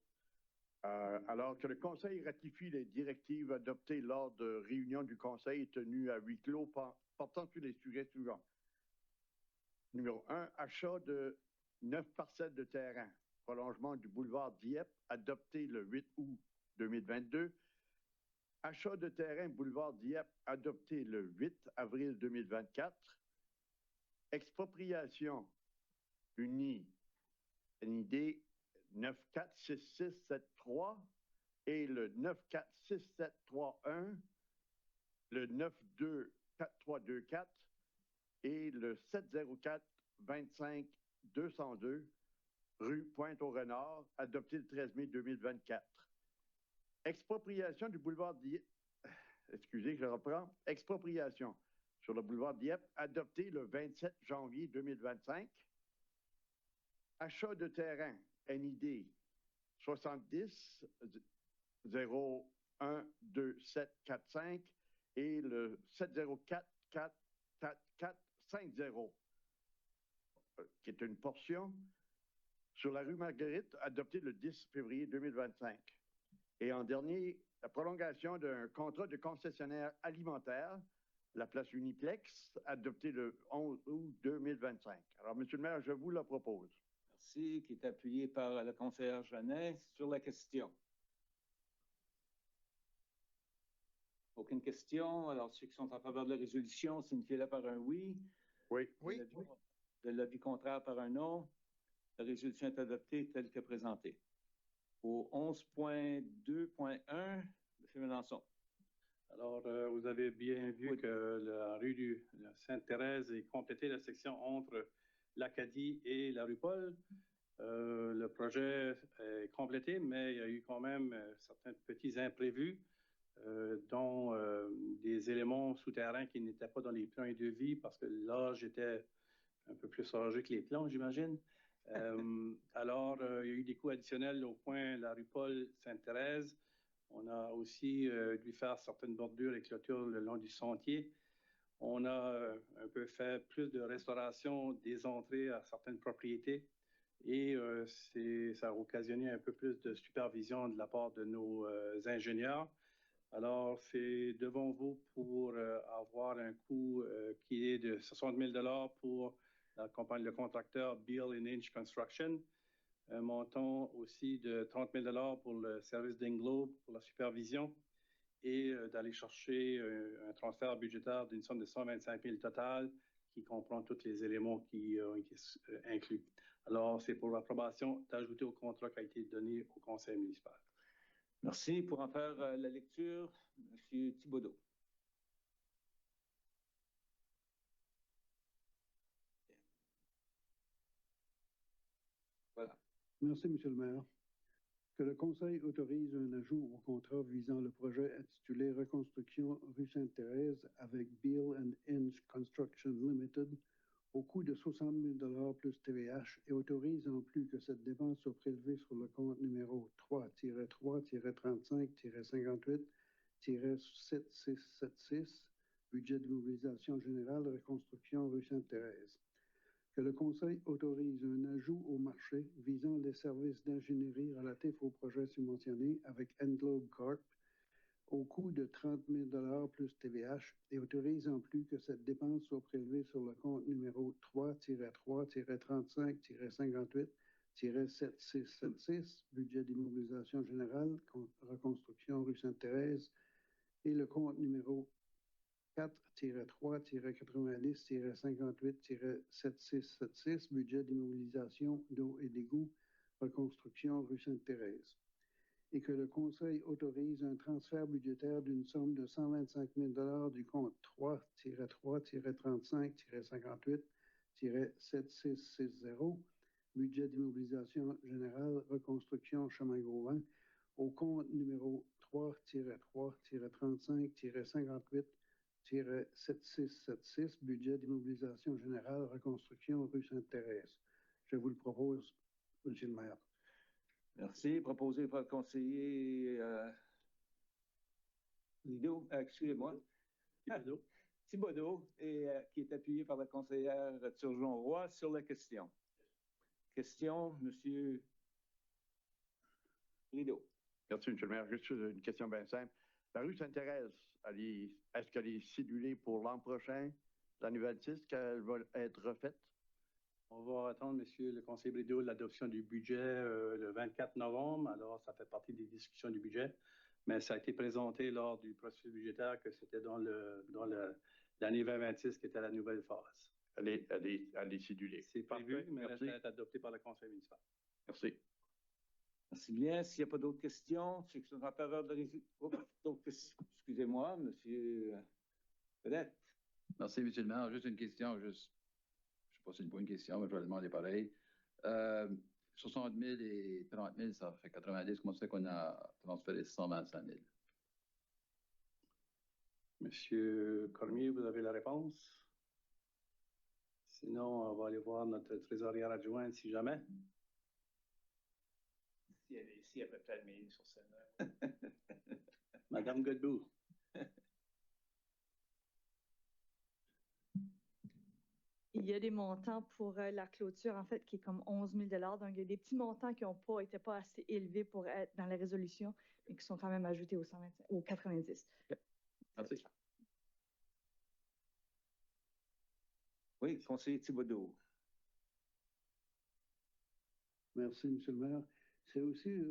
Alors que le Conseil ratifie les directives adoptées lors de réunions du Conseil tenues à huis clos portant sur les sujets suivants. Numéro 1, achat de 9 parcelles de terrain, prolongement du boulevard Dieppe, adopté le 8 août 2022. Achat de terrain boulevard Dieppe, adopté le 8 avril 2024. Expropriation unie, NID 946673 et le 946731, le 924324 et le 704-25-202 rue Pointe-au-Renard, adopté le 13 mai 2024. Expropriation du boulevard Dieppe, excusez, je reprends. Expropriation sur le boulevard Dieppe, adopté le 27 janvier 2025. Achat de terrain, NID 70 012745 et le 7044450, qui est une portion sur la rue Marguerite, adoptée le 10 février 2025. Et en dernier, la prolongation d'un contrat de concessionnaire alimentaire, la place Uniplex, adopté le 11 août 2025. Alors, M. le maire, je vous la propose. Merci, qui est appuyé par la conseillère Jeannet sur la question. Aucune question. Alors, ceux qui sont en faveur de la résolution, signifiez-le par un oui. Oui. Oui. De l'avis contraire par un non. La résolution est adoptée telle que présentée. Au 11.2.1, M. Melançon. Alors, vous avez bien vu que la rue de Sainte-Thérèse est complétée, la section entre l'Acadie et la rue Paul. Le projet est complété, mais il y a eu quand même certains petits imprévus, dont des éléments souterrains qui n'étaient pas dans les plans et devis, parce que l'âge était un peu plus âgé que les plans, j'imagine. Alors, il y a eu des coûts additionnels au point la rue Paul-Sainte-Thérèse. On a aussi dû faire certaines bordures et clôtures le long du sentier. On a un peu fait plus de restauration des entrées à certaines propriétés et ça a occasionné un peu plus de supervision de la part de nos ingénieurs. Alors, c'est devant vous pour avoir un coût qui est de 60 000 $ pour le contracteur Beal & Inch Construction. Un montant aussi de 30 000 $ pour le service d'Englobe pour la supervision et d'aller chercher un transfert budgétaire d'une somme de 125 000 $ total qui comprend tous les éléments qui ont été inclus. Alors, c'est pour l'approbation d'ajouter au contrat qui a été donné au conseil municipal. Merci. Pour en faire la lecture, M. Thibodeau. Voilà. Merci, M. le maire. Que le Conseil autorise un ajout au contrat visant le projet intitulé Reconstruction rue Sainte-Thérèse avec Beal & Inch Construction Limited au coût de 60 000 $ plus TVH et autorise en plus que cette dépense soit prélevée sur le compte numéro 3-3-35-58-7676, budget de mobilisation générale Reconstruction rue Sainte-Thérèse. Que le Conseil autorise un ajout au marché visant les services d'ingénierie relatifs au projet subventionné avec Englobe Corp au coût de 30 000 $ plus TVH et autorise en plus que cette dépense soit prélevée sur le compte numéro 3-3-35-58-7676, budget d'immobilisation générale, Reconstruction rue Sainte-Thérèse, et le compte numéro 4-3-90-58-7676, budget d'immobilisation d'eau et d'égout, Reconstruction rue Sainte-Thérèse. Et que le Conseil autorise un transfert budgétaire d'une somme de 125 000 $ du compte 3-3-35-58-7660, budget d'immobilisation générale, Reconstruction Chemin Gauvin, au compte numéro 3-3-35-58-7676, budget d'immobilisation générale, Reconstruction rue Sainte-Thérèse. Je vous le propose, M. le maire. Merci. Proposé par le conseiller excusez-moi. Thibodeau, et qui est appuyé par la conseillère Turgeon-Roy sur la question. Question, M. Rideau. Merci, M. le maire. Juste une question bien simple. La rue Sainte-Thérèse, est-ce qu'elle est cédulée pour l'an prochain, la nouvelle 6, qu'elle va être refaite? On va attendre, Monsieur le conseiller Brideau, l'adoption du budget le 24 novembre. Alors, ça fait partie des discussions du budget. Mais ça a été présenté lors du processus budgétaire que c'était dans l'année 2026 qui était la nouvelle phase. Elle est cédulée. C'est prévu, mais reste à être adopté par le conseil municipal. Merci. Merci bien. S'il n'y a pas d'autres questions, c'est que c'est en faveur de excusez-moi, M. Vedette. Merci, M. le maire. Juste une question, je ne sais pas si c'est une bonne question, mais je vais demander pareil. 60 000 et 30 000, ça fait 90. Comment ça fait qu'on a transféré 125 000? Monsieur Cormier, vous avez la réponse? Sinon, on va aller voir notre trésorière adjointe si jamais. Si elle est ici, elle peut peut-être m'aider sur celle-là. Madame Godbout. Il y a des montants pour la clôture, en fait, qui est comme 11 000 $. Donc, il y a des petits montants qui n'étaient pas assez élevés pour être dans la résolution, mais qui sont quand même ajoutés au 90. Merci. Oui, conseiller Thibodeau. Merci, M. le maire. C'est aussi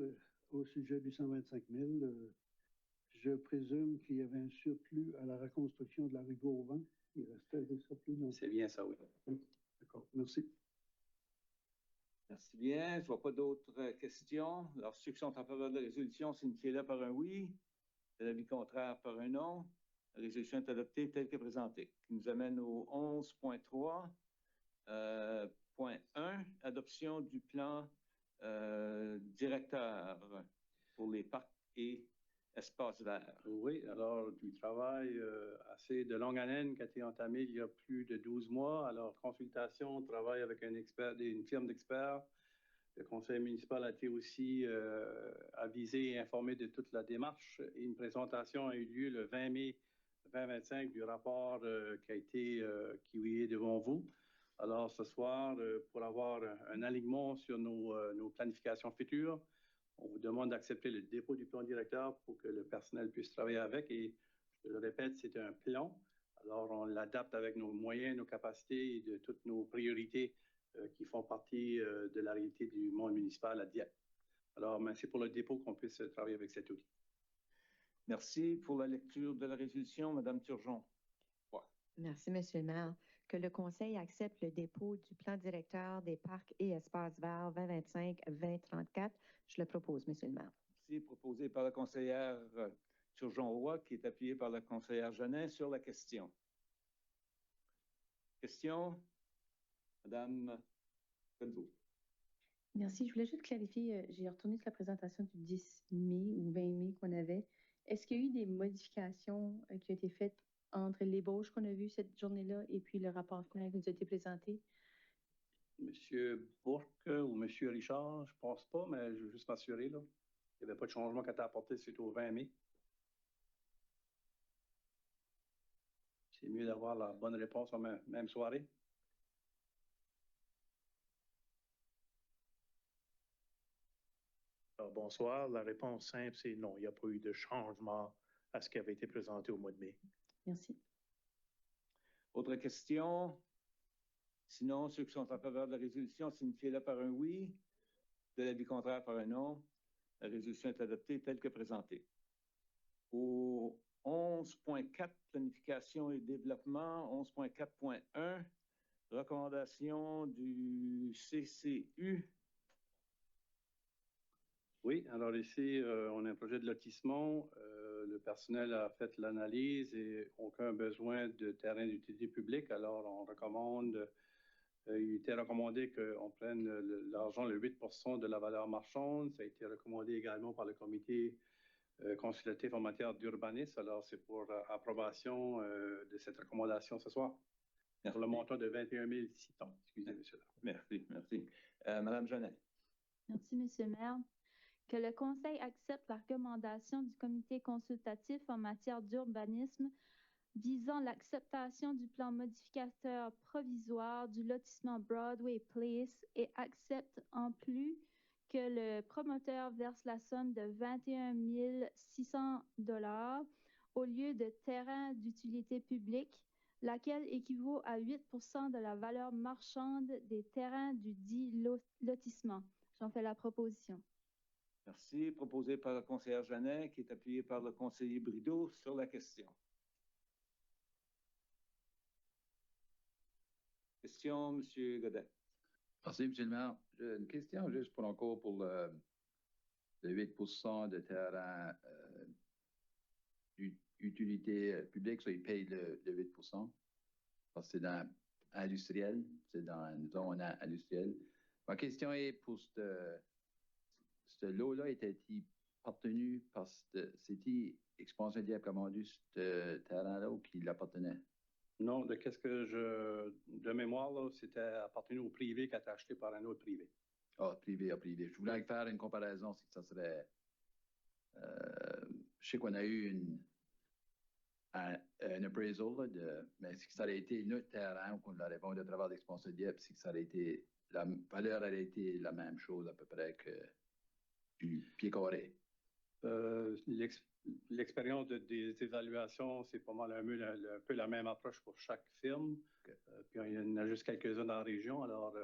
au sujet du 125 000. Je présume qu'il y avait un surplus à la reconstruction de la rue Gauvin. Il restait des surplus. C'est bien ça, oui. D'accord, merci. Merci. Merci bien. Je ne vois pas d'autres questions. Alors, ceux qui sont en faveur de la résolution, signifiez-le par un oui. De l'avis contraire, par un non. La résolution est adoptée telle que présentée. Qui nous amène au 11.3. Point 1, adoption du plan directeur pour les parcs et espaces verts. Oui, alors du travail assez de longue haleine qui a été entamé il y a plus de 12 mois. Alors, consultation, travail avec un expert, une firme d'experts. Le conseil municipal a été aussi avisé et informé de toute la démarche. Et une présentation a eu lieu le 20 mai 2025 du rapport qui est devant vous. Alors, ce soir, pour avoir un alignement sur nos planifications futures, on vous demande d'accepter le dépôt du plan directeur pour que le personnel puisse travailler avec. Et je le répète, c'est un plan. Alors, on l'adapte avec nos moyens, nos capacités et de toutes nos priorités qui font partie de la réalité du monde municipal à Dieppe. Alors, c'est pour le dépôt qu'on puisse travailler avec cet outil. Merci pour la lecture de la résolution, Mme Turgeon. Ouais. Merci, M. le maire. Que le Conseil accepte le dépôt du plan directeur des parcs et espaces verts 2025-2034. Je le propose, M. le maire. Merci. Proposé par la conseillère Turgeon-Roy, qui est appuyée par la conseillère Jeannin sur la question. Question? Madame Godbout. Merci. Je voulais juste clarifier, j'ai retourné sur la présentation du 10 mai ou 20 mai qu'on avait. Est-ce qu'il y a eu des modifications qui ont été faites entre l'ébauche qu'on a vue cette journée-là et puis le rapport final qui nous a été présenté? Monsieur Bourque ou Monsieur Richard, je ne pense pas, mais je veux juste m'assurer, là. Il n'y avait pas de changement qui a été apporté suite au 20 mai. C'est mieux d'avoir la bonne réponse en même soirée. Alors, bonsoir. La réponse simple, c'est non. Il n'y a pas eu de changement à ce qui avait été présenté au mois de mai. Merci. Autre question? Sinon, ceux qui sont en faveur de la résolution, signifiez-le par un oui. De l'avis contraire, par un non. La résolution est adoptée telle que présentée. Au 11.4, planification et développement, 11.4.1, recommandation du CCU. Oui, alors ici, on a un projet de lotissement. Le personnel a fait l'analyse et aucun besoin de terrain d'utilité publique. Alors, on recommande, il était recommandé qu'on prenne l'argent, le 8% de la valeur marchande. Ça a été recommandé également par le comité consultatif en matière d'urbanisme. Alors, c'est pour approbation de cette recommandation ce soir. Merci. Pour le montant de 21 600. Excusez, monsieur. Merci, merci. Madame Jeannet. Merci, monsieur le maire. Que le Conseil accepte la recommandation du comité consultatif en matière d'urbanisme visant l'acceptation du plan modificateur provisoire du lotissement Broadway Place et accepte en plus que le promoteur verse la somme de 21 600 $ au lieu de terrain d'utilité publique, laquelle équivaut à 8% de la valeur marchande des terrains du dit lotissement. J'en fais la proposition. Merci. Proposé par la conseillère Jeannin, qui est appuyée par le conseiller Brideau sur la question. Question, M. Godet. Merci, M. le maire. J'ai une question juste pour encore pour le 8% de terrain d'utilité publique, ça, ils payent le 8%. Parce que c'est dans industriel, c'est dans une zone industrielle. Ma question est pour ce lot-là, était-il appartenu parce que c'était Expansion Dieppe qui a vendu ce terrain-là ou qui l'appartenait? Non, de mémoire, là, c'était appartenu au privé qui a été acheté par un autre privé. Ah, privé. Je voulais faire une comparaison, si ça serait... je sais qu'on a eu un appraisal, là, mais si ça aurait été notre terrain ou qu'on l'aurait vendu à travers l'Expansion Dieppe, si ça aurait été... La valeur aurait été la même chose à peu près que du pied carré. L'expérience des évaluations, c'est pas mal un peu la même approche pour chaque firme. Okay. Puis il y en a juste quelques-uns dans la région, alors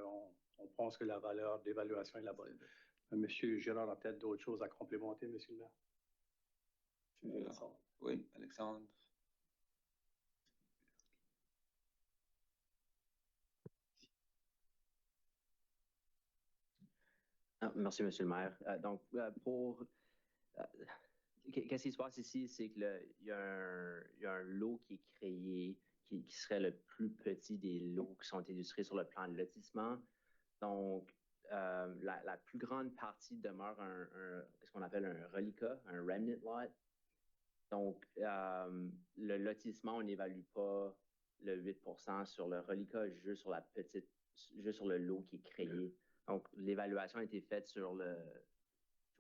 on pense que la valeur d'évaluation est la bonne. Monsieur Girard a peut-être d'autres choses à complémenter, monsieur le maire. Alexandre. Oui, Alexandre. Merci, Monsieur le maire. Qu'est-ce qui se passe ici, c'est qu'il y a un lot qui est créé qui serait le plus petit des lots qui sont illustrés sur le plan de lotissement. Donc, la plus grande partie demeure ce qu'on appelle un reliquat, un remnant lot. Donc, le lotissement, on n'évalue pas le 8% sur le reliquat, juste sur le lot qui est créé. Donc, l'évaluation a été faite sur je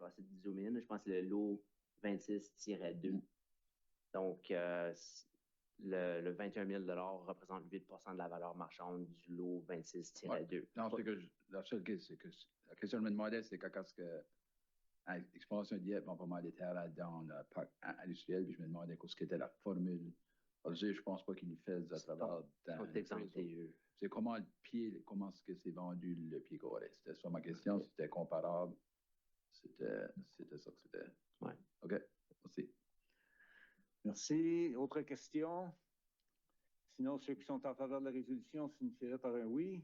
vais essayer de zoomer in, je pense que c'est le lot 26-2. Donc, le 21 000 représente 8% de la valeur marchande du lot 26-2. Ouais. Non, c'est que la seule question, c'est que la question que je me demandais, c'est quand est-ce que à l'exploration d'IEP, on va pas mal des terres là-dedans, le parc industriel, puis je me demandais qu'est-ce qu'était la formule. Alors, je pense pas qu'ils le fassent à travers. C'est comment est-ce que c'est vendu le pied carré? C'était ça ma question, si c'était comparable. C'était ça que c'était. Ouais. OK, merci. Merci. Autre question? Sinon, ceux qui sont en faveur de la résolution signifieraient par un oui.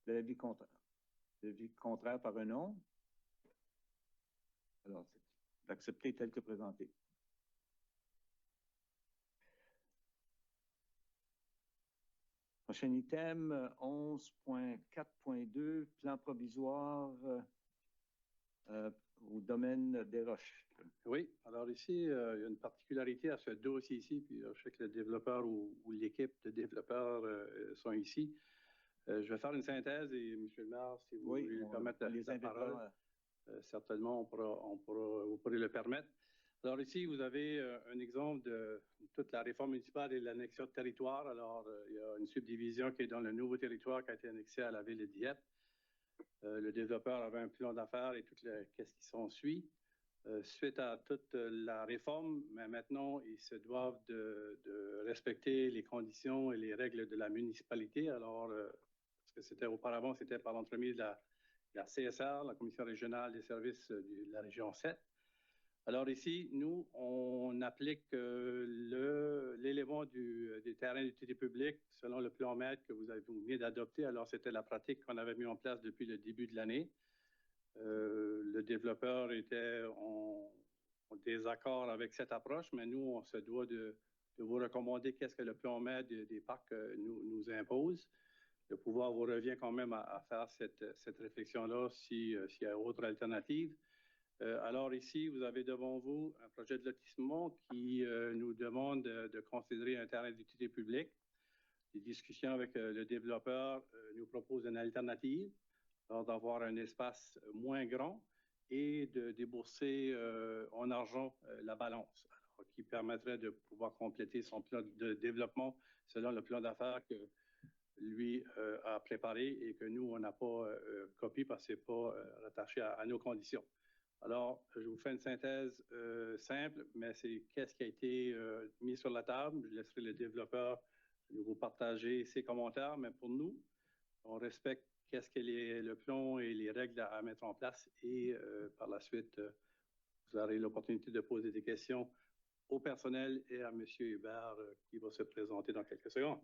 L'avis contraire. L'avis contraire par un non. Alors, c'est accepté tel que présenté. Prochain item, 11.4.2, plan provisoire au domaine des Roches. Oui, alors ici, il y a une particularité à ce dossier ici, puis je sais que le développeur ou l'équipe de développeurs sont ici. Je vais faire une synthèse et M. le maire, si vous voulez lui permettre la parole, certainement vous pourrez le permettre. Alors ici, vous avez un exemple de toute la réforme municipale et l'annexion de territoire. Alors, il y a une subdivision qui est dans le nouveau territoire qui a été annexé à la ville de Dieppe. Le développeur avait un plan d'affaires et tout qu'est-ce qui s'ensuit. Suite à toute la réforme, mais maintenant, ils se doivent de respecter les conditions et les règles de la municipalité. Alors, parce que auparavant, c'était par l'entremise de la CSR, la Commission régionale des services de la région 7. Alors ici, nous, on applique l'élément des terrains d'utilité publique selon le plan maître que vous venez d'adopter. Alors, c'était la pratique qu'on avait mis en place depuis le début de l'année. Le développeur était en désaccord avec cette approche, mais nous, on se doit de vous recommander qu'est-ce que le plan maître des parcs nous impose. Le pouvoir vous revient quand même à faire cette réflexion-là s'il y a autre alternative. Alors ici, vous avez devant vous un projet de lotissement qui nous demande de considérer un terrain d'utilité publique. Les discussions avec le développeur nous proposent une alternative, d'avoir un espace moins grand et de débourser en argent la balance, alors, qui permettrait de pouvoir compléter son plan de développement selon le plan d'affaires que lui a préparé et que nous, on n'a pas copié parce que ce n'est pas rattaché à nos conditions. Alors, je vous fais une synthèse simple, mais c'est qu'est-ce qui a été mis sur la table. Je laisserai le développeur vous partager ses commentaires, mais pour nous, on respecte qu'est-ce que le plan et les règles à mettre en place et par la suite, vous aurez l'opportunité de poser des questions au personnel et à M. Hébert qui va se présenter dans quelques secondes.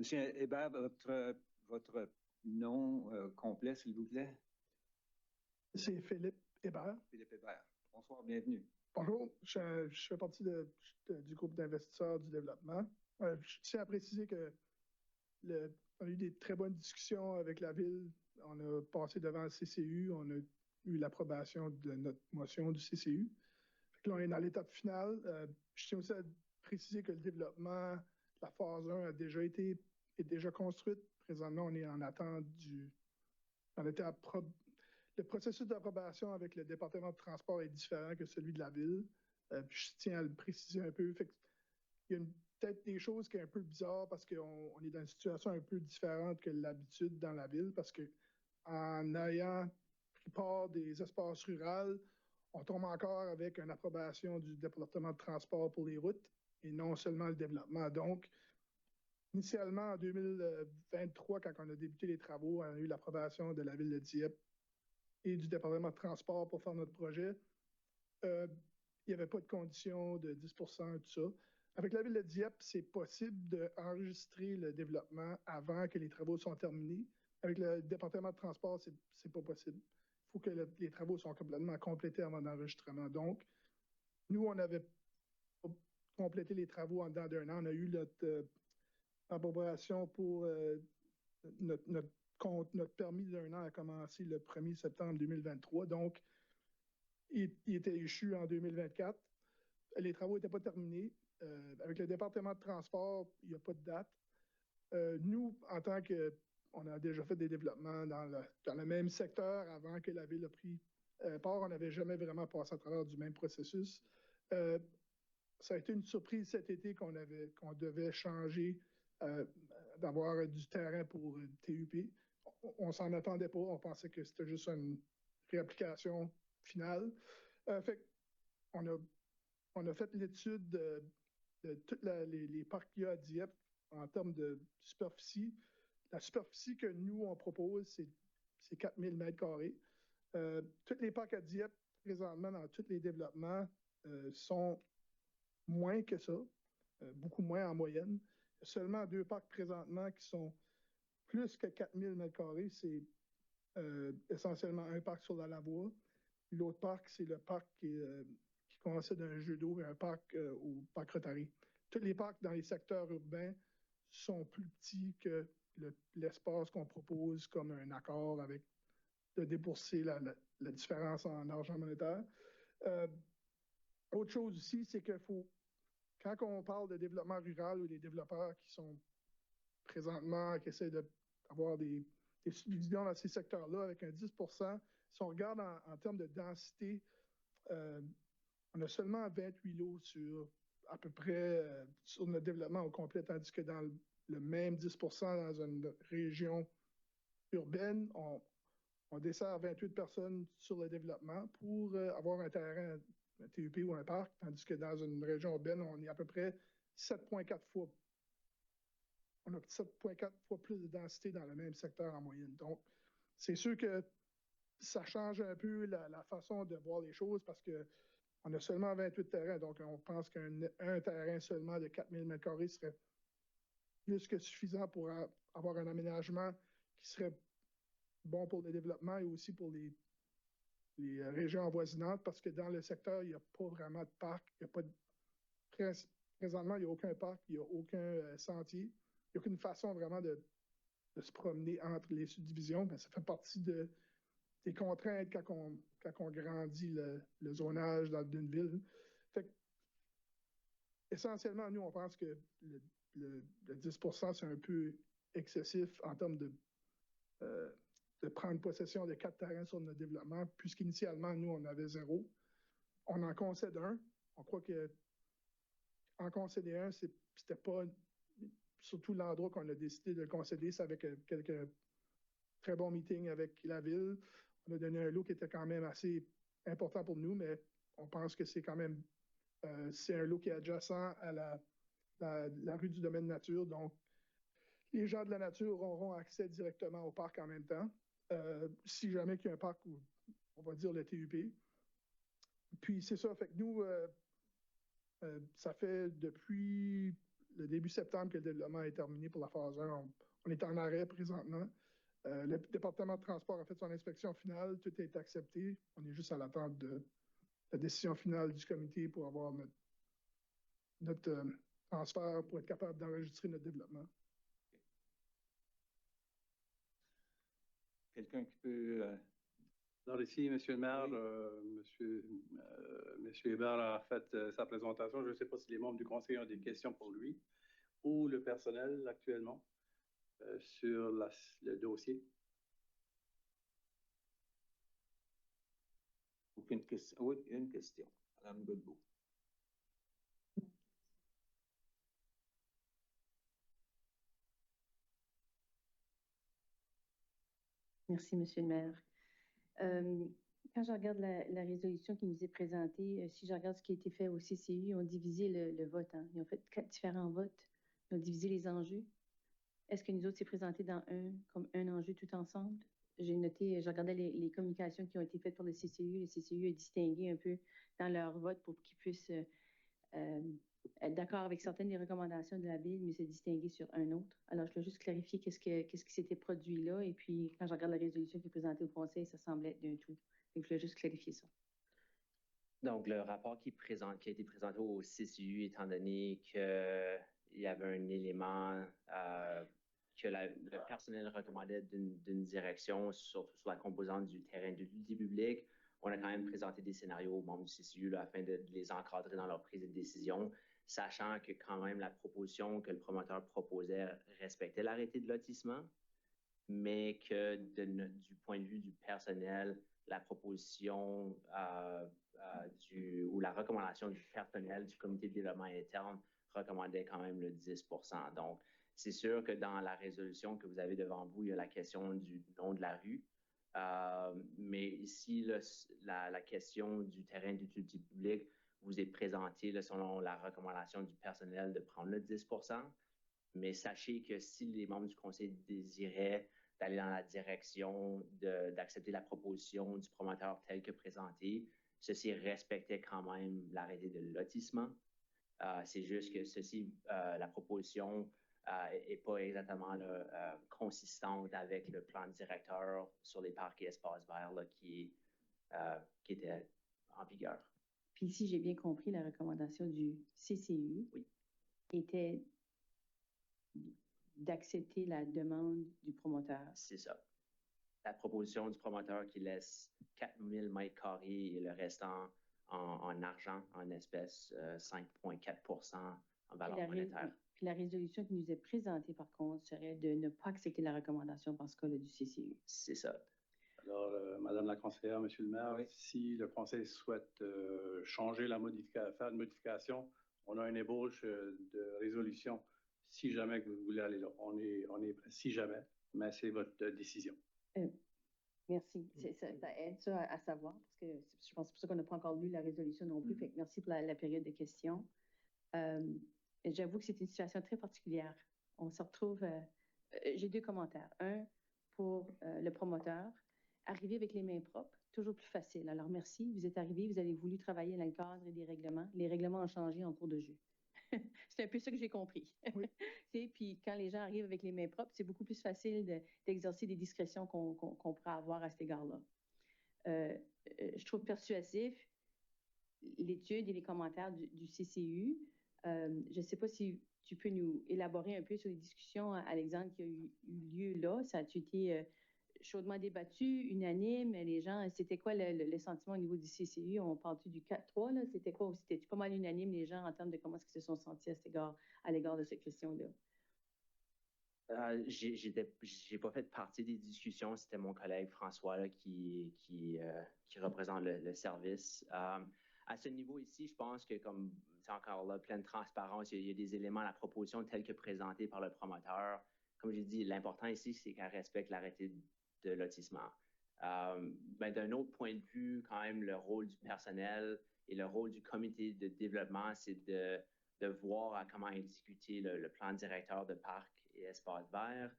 M. Hébert, votre nom complet, s'il vous plaît? C'est Philippe Hébert. Philippe Hébert. Bonsoir, bienvenue. Bonjour, je fais partie du groupe d'investisseurs du développement. Je tiens à préciser que on a eu des très bonnes discussions avec la ville. On a passé devant le CCU, on a eu l'approbation de notre motion du CCU. Fait que là, on est dans l'étape finale. Je tiens aussi à préciser que le développement, la phase 1 est déjà construite. Présentement, on est en attente le processus d'approbation avec le département de transport est différent que celui de la ville. Je tiens à le préciser un peu. Fait que il y a peut-être des choses qui sont un peu bizarres parce qu'on est dans une situation un peu différente que l'habitude dans la ville parce qu'en ayant pris part des espaces ruraux, on tombe encore avec une approbation du département de transport pour les routes et non seulement le développement. Donc, initialement, en 2023, quand on a débuté les travaux, on a eu l'approbation de la ville de Dieppe et du département de transport pour faire notre projet. Il n'y avait pas de conditions de 10%, tout ça. Avec la ville de Dieppe, c'est possible d'enregistrer le développement avant que les travaux soient terminés, avec le département de transport, c'est pas possible. Il faut que les travaux soient complètement complétés avant l'enregistrement. Donc, nous, on avait complété les travaux en dedans d'un an. On a eu notre approbation pour notre permis d'un an a commencé le 1er septembre 2023. Donc, il était échu en 2024. Les travaux n'étaient pas terminés. Avec le département de transport, il n'y a pas de date. Nous, en tant que... On a déjà fait des développements dans le même secteur avant que la ville a pris part. On n'avait jamais vraiment passé à travers du même processus. Ça a été une surprise cet été qu'on devait changer, d'avoir du terrain pour TUP. On ne s'en attendait pas. On pensait que c'était juste une réapplication finale. Fait on a fait l'étude de tous les parcs qu'il y a à Dieppe en termes de superficie. La superficie que nous, on propose, c'est 4000 mètres carrés. Tous les parcs à Dieppe, présentement, dans tous les développements, sont moins que ça, beaucoup moins en moyenne. Il y a seulement 2 parcs présentement qui sont plus que 4000 mètres carrés. C'est essentiellement un parc sur la Lavoie. L'autre parc, c'est le parc qui coïncide d'un jeu d'eau et un parc au parc Rotary. Tous les parcs dans les secteurs urbains sont plus petits que l'espace qu'on propose comme un accord avec de débourser la différence en argent monétaire. Autre chose aussi, c'est qu'il faut, quand on parle de développement rural ou des développeurs qui sont présentement, qui essaient d'avoir des subdivisions dans ces secteurs-là avec un 10 si on regarde en termes de densité, on a seulement 28 lots sur à peu près sur notre développement au complet, tandis que dans le même 10 dans une région urbaine, on dessert 28 personnes sur le développement pour avoir un terrain, un TUP ou un parc, tandis que dans une région urbaine, on est à peu près 7,4 fois. On a 7,4 fois plus de densité dans le même secteur en moyenne. Donc, c'est sûr que ça change un peu la façon de voir les choses parce qu'on a seulement 28 terrains. Donc, on pense qu'un terrain seulement de 4000 m² serait plus que suffisant pour avoir un aménagement qui serait bon pour le développement et aussi pour les régions avoisinantes parce que dans le secteur, il n'y a pas vraiment de parc. Il y a pas présentement, il n'y a aucun parc, il n'y a aucun sentier. Il n'y a aucune façon vraiment de se promener entre les subdivisions. Mais ça fait partie des contraintes quand on grandit le zonage d'une ville. Fait que, essentiellement, nous, on pense que le 10 c'est un peu excessif en termes de prendre possession de 4 terrains sur notre développement, puisqu'initialement, nous, on avait 0. On en concède un. On croit qu'en concéder un, c'était pas surtout l'endroit qu'on a décidé de le concéder. C'est avec quelques très bons meetings avec la ville. On a donné un lot qui était quand même assez important pour nous, mais on pense que c'est quand même c'est un lot qui est adjacent à la rue du domaine nature. Donc, les gens de la nature auront accès directement au parc en même temps. Si jamais il y a un parc, on va dire le TUP. Puis c'est ça, fait que nous, ça fait depuis le début septembre que le développement est terminé pour la phase 1. On est en arrêt présentement. Le département de transport a fait son inspection finale, tout est accepté. On est juste à l'attente de la décision finale du comité pour avoir notre transfert pour être capable d'enregistrer notre développement. Quelqu'un qui peut... Alors ici, Monsieur le maire, oui. Monsieur Hébert a fait sa présentation. Je ne sais pas si les membres du conseil ont des questions pour lui ou le personnel actuellement sur le dossier. Aucune question. Oui, une question. Madame Godbout. Merci, Monsieur le maire. Quand je regarde la résolution qui nous est présentée, si je regarde ce qui a été fait au CCU, ils ont divisé le vote. Hein. Ils ont fait 4 différents votes. Ils ont divisé les enjeux. Est-ce que nous autres, c'est présenté comme un enjeu tout ensemble? J'ai noté, je regardais les communications qui ont été faites pour le CCU. Le CCU a distingué un peu dans leur vote pour qu'ils puissent être d'accord avec certaines des recommandations de la Ville, mais se distinguer sur un autre. Alors, je voulais juste clarifier qu'est-ce qui s'était produit là. Et puis, quand je regarde la résolution qui est présentée au Conseil, ça semblait être d'un tout. Donc, je voulais juste clarifier ça. Donc, le rapport qui a été présenté au CCU, étant donné qu'il y avait un élément que le personnel recommandait d'une direction, surtout sur la composante du terrain d'utilité publique, on a quand même présenté des scénarios aux membres du CCU là, afin de les encadrer dans leur prise de décision, sachant que quand même la proposition que le promoteur proposait respectait l'arrêté de lotissement, mais que du point de vue du personnel, la proposition ou la recommandation du personnel du comité de développement interne recommandait quand même le 10 %. Donc, c'est sûr que dans la résolution que vous avez devant vous, il y a la question du nom de la rue. Mais ici, la question du terrain d'utilité publique vous est présentée selon la recommandation du personnel de prendre le 10 %. Mais sachez que si les membres du conseil désiraient d'aller dans la direction d'accepter la proposition du promoteur telle que présentée, ceci respectait quand même l'arrêté de lotissement. C'est juste que la proposition n'est pas exactement consistante avec le plan directeur sur les parcs et espaces verts qui était en vigueur. Puis si j'ai bien compris, la recommandation du CCU était d'accepter la demande du promoteur. C'est ça. La proposition du promoteur qui laisse 4000 mètres carrés et le restant en argent, en espèces, 5,4 % en valeur monétaire. Puis la résolution qui nous est présentée, par contre, serait de ne pas accepter la recommandation dans ce cas-là du CCU. C'est ça. Alors, Madame la conseillère, Monsieur le maire, si le conseil souhaite changer faire une modification, on a une ébauche de résolution. Si jamais que vous voulez aller là, on est prêt. Si jamais, mais c'est votre décision. Merci. Ça aide ça à savoir, parce que je pense que c'est pour ça qu'on n'a pas encore lu la résolution non plus. Fait que merci pour la période de questions. J'avoue que c'est une situation très particulière. On se retrouve... j'ai 2 commentaires. Un, pour le promoteur. Arriver avec les mains propres, toujours plus facile. Alors, merci. Vous êtes arrivé, vous avez voulu travailler dans le cadre des règlements. Les règlements ont changé en cours de jeu. C'est un peu ça que j'ai compris. Oui. Puis quand les gens arrivent avec les mains propres, c'est beaucoup plus facile d'exercer des discrétions qu'on pourrait avoir à cet égard-là. Je trouve persuasif l'étude et les commentaires du CCU. Je ne sais pas si tu peux nous élaborer un peu sur les discussions, Alexandre, qui a eu lieu là. Ça a-tu été chaudement débattu, unanime? Les gens, c'était quoi le sentiment au niveau du CCU? On parle-tu du 4-3, là? C'était quoi? C'était pas mal unanime, les gens, en termes de comment est-ce qu'ils se sont sentis à l'égard de cette question-là? J'ai pas fait partie des discussions. C'était mon collègue François là, qui représente le service. À ce niveau ici, je pense que comme c'est encore là, pleine transparence, il y a des éléments à la proposition telle que présentée par le promoteur. Comme j'ai dit, l'important ici, c'est qu'elle respecte l'arrêté de lotissement. D'un autre point de vue, quand même, le rôle du personnel et le rôle du comité de développement, c'est de voir comment exécuter le plan directeur de parc et espaces verts.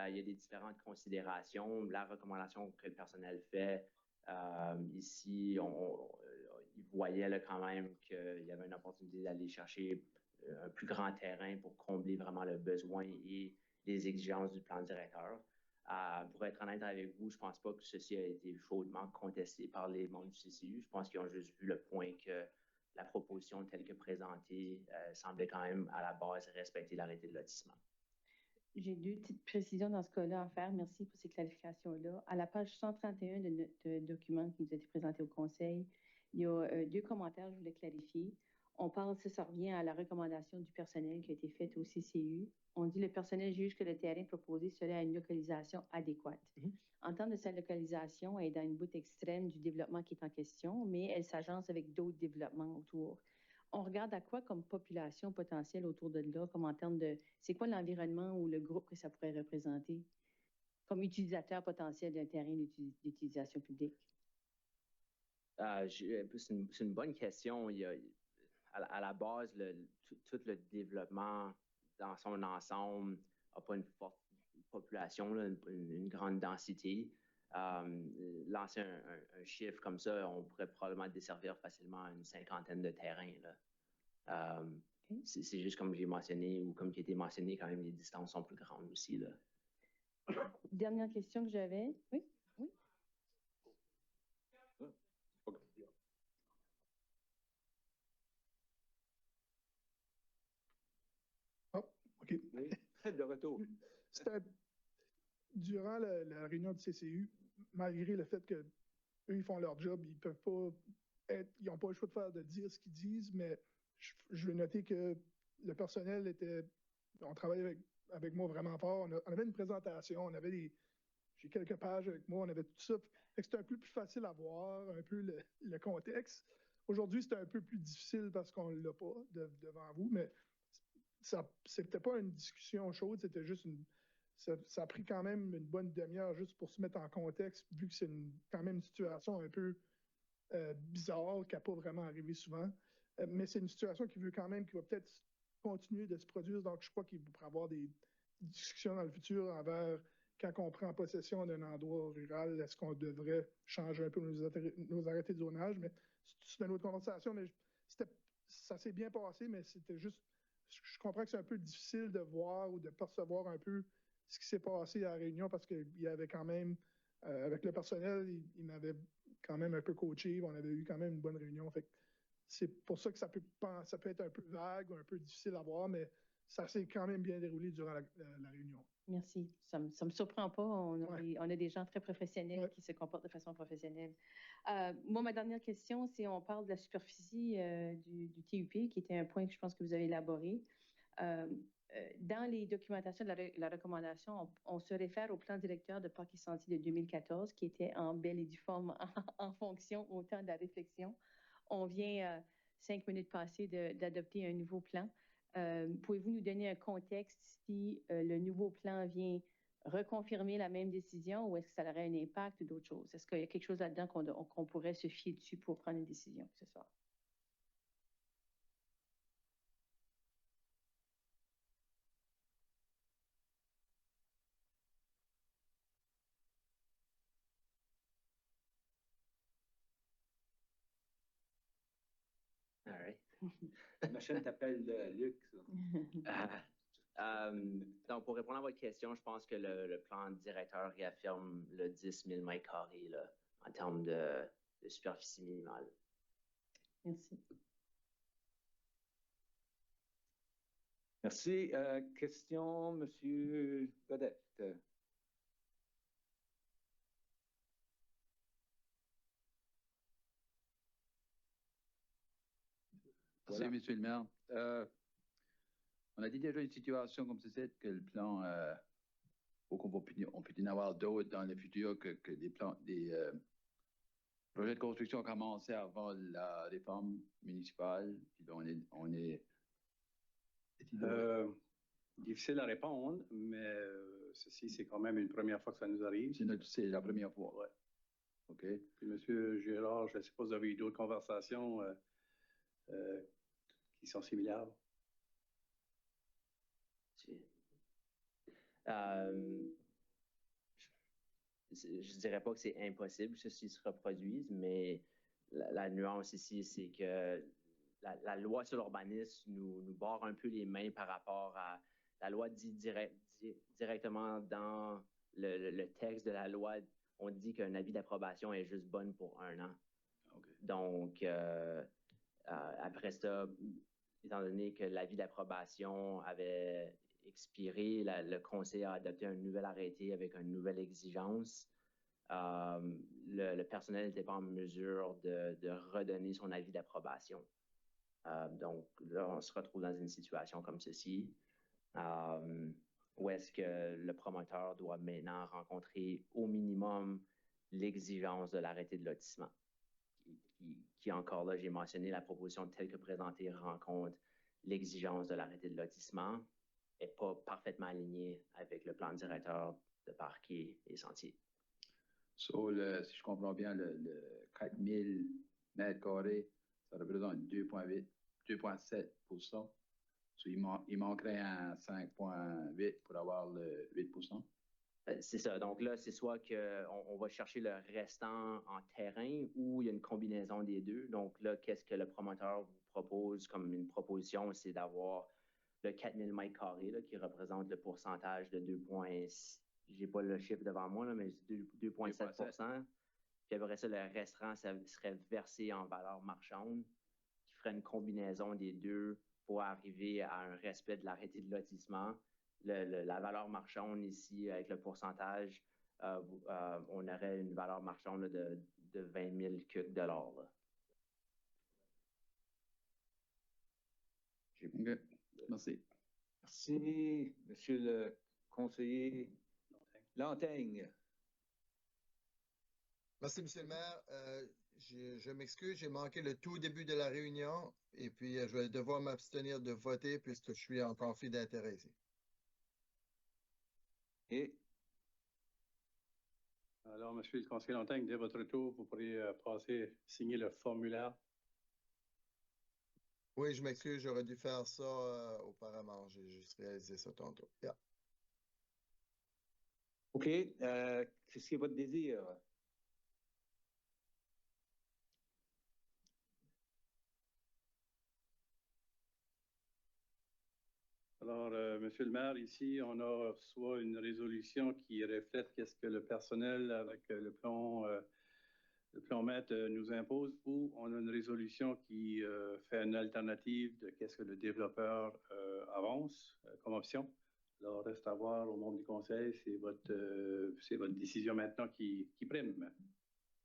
Il y a des différentes considérations. La recommandation que le personnel fait, ici, il voyait là, quand même qu'il y avait une opportunité d'aller chercher un plus grand terrain pour combler vraiment le besoin et les exigences du plan directeur. Pour être honnête avec vous, je ne pense pas que ceci a été chaudement contesté par les membres du CCU. Je pense qu'ils ont juste vu le point que la proposition telle que présentée semblait quand même à la base respecter l'arrêté de lotissement. J'ai 2 petites précisions dans ce cas-là à faire. Merci pour ces clarifications-là. À la page 131 de notre document qui nous a été présenté au Conseil, il y a 2 commentaires que je voulais clarifier. On parle, ça revient à la recommandation du personnel qui a été faite au CCU. On dit le personnel juge que le terrain proposé serait à une localisation adéquate. En termes de sa localisation, elle est dans une bout extrême du développement qui est en question, mais elle s'agence avec d'autres développements autour. On regarde à quoi comme population potentielle autour de là, comme en termes de... C'est quoi l'environnement ou le groupe que ça pourrait représenter comme utilisateur potentiel d'un terrain d'utilisation publique? C'est une bonne question. Il y a, à la base, tout le développement dans son ensemble n'a pas une forte population, là, une grande densité. Lancer un chiffre comme ça, on pourrait probablement desservir facilement une 50aine de terrains. Là. C'est juste comme j'ai mentionné ou comme qui a été mentionné, quand même, les distances sont plus grandes aussi, là. Dernière question que j'avais. Oui? Oui? Oh, OK. Oui, de retour. Durant la réunion du CCU, malgré le fait qu'eux, ils font leur job, ils peuvent pas ils n'ont pas le choix de dire ce qu'ils disent, mais je veux noter que le personnel on travaille avec moi vraiment fort. On avait une présentation, j'ai quelques pages avec moi, on avait tout ça. Fait que c'était un peu plus facile à voir, un peu le contexte. Aujourd'hui, c'était un peu plus difficile parce qu'on ne l'a pas devant vous, mais c'était pas une discussion chaude, c'était juste ça a pris quand même une bonne demi-heure juste pour se mettre en contexte, vu que c'est quand même une situation un peu bizarre, qui n'a pas vraiment arrivé souvent. Mais c'est une situation qui va peut-être continuer de se produire. Donc, je crois qu'il pourrait y avoir des discussions dans le futur envers quand on prend possession d'un endroit rural, est-ce qu'on devrait changer un peu nos arrêtés de zonage? Mais c'est une autre conversation, mais ça s'est bien passé, mais c'était juste, je comprends que c'est un peu difficile de voir ou de percevoir un peu ce qui s'est passé à la réunion parce qu'il y avait quand même, avec le personnel, il m'avait quand même un peu coaché, on avait eu quand même une bonne réunion. Fait que c'est pour ça que ça peut être un peu vague ou un peu difficile à voir, mais ça s'est quand même bien déroulé durant la réunion. Merci. Ça me surprend pas. On a des gens très professionnels qui se comportent de façon professionnelle. Moi, ma dernière question, c'est on parle de la superficie du TUP, qui était un point que je pense que vous avez élaboré. Dans les documentations de la recommandation, on se réfère au plan directeur de Parcs et Sentiers de 2014, qui était en belle et due forme en fonction au temps de la réflexion. On vient 5 minutes passées d'adopter un nouveau plan. Pouvez-vous nous donner un contexte si le nouveau plan vient reconfirmer la même décision ou est-ce que ça aurait un impact ou d'autres choses? Est-ce qu'il y a quelque chose là-dedans qu'on pourrait se fier dessus pour prendre une décision ce soir? All right. La machine t'appelle Luc, ça. Donc, pour répondre à votre question, je pense que le plan directeur réaffirme le 10 000 mètres carrés là, en termes de superficie minimale. Merci. Merci. Question, M. Godette. Merci, M. le maire. On a dit déjà une situation comme celle que le plan, on peut en avoir d'autres dans le futur que des projets de construction ont commencé avant la réforme municipale. Puis on est difficile à répondre, mais ceci, c'est quand même une première fois que ça nous arrive. C'est la première fois. Oui. OK. Puis, M. Girard, je ne sais pas si vous avez eu d'autres conversations qui sont similaires. Je dirais pas que c'est impossible que ceci se reproduise, mais la nuance ici, c'est que la loi sur l'urbanisme nous barre un peu les mains par rapport à la loi dit directement dans le texte de la loi. On dit qu'un avis d'approbation est juste bonne pour 1 an. Okay. Donc, après ça, étant donné que l'avis d'approbation avait expiré, le conseil a adopté un nouvel arrêté avec une nouvelle exigence. Le personnel n'était pas en mesure de redonner son avis d'approbation. Donc, là, on se retrouve dans une situation comme ceci, où est-ce que le promoteur doit maintenant rencontrer au minimum l'exigence de l'arrêté de lotissement. Qui encore là, j'ai mentionné, la proposition telle que présentée rencontre l'exigence de l'arrêté de lotissement n'est pas parfaitement alignée avec le plan directeur de parquet et sentiers. So, si je comprends bien, le 4000 mètres carrés, ça représente 2,7 %. So, il manquerait un 5,8 pour avoir le 8 %. C'est ça. Donc là, c'est soit qu'on va chercher le restant en terrain ou il y a une combinaison des deux. Donc là, qu'est-ce que le promoteur vous propose comme une proposition, c'est d'avoir le 4000 mètres carrés là, qui représente le pourcentage de 2, j'ai pas le chiffre devant moi, là, mais 2,7 %. Puis après ça, le restant, ça serait versé en valeur marchande, qui ferait une combinaison des deux pour arriver à un respect de l'arrêté de lotissement. La valeur marchande ici, avec le pourcentage, on aurait une valeur marchande là, de 20 000 $ là. OK. Merci. Merci, Monsieur le conseiller Lanteigne. Merci, Monsieur le maire. Je m'excuse, j'ai manqué le tout début de la réunion et puis je vais devoir m'abstenir de voter puisque je suis en conflit d'intérêts ici. Et alors, Monsieur le conseiller Lanteigne, dès votre tour, vous pourriez signer le formulaire. Oui, je m'excuse, j'aurais dû faire ça auparavant. J'ai juste réalisé ça tantôt. Yeah. OK. Qu'est-ce qui est votre désir? Alors, Monsieur le maire, ici, on a soit une résolution qui reflète qu'est-ce que le personnel avec le plan maître nous impose, ou on a une résolution qui fait une alternative de qu'est-ce que le développeur avance comme option. Alors, reste à voir au membre du conseil, c'est votre décision maintenant qui prime.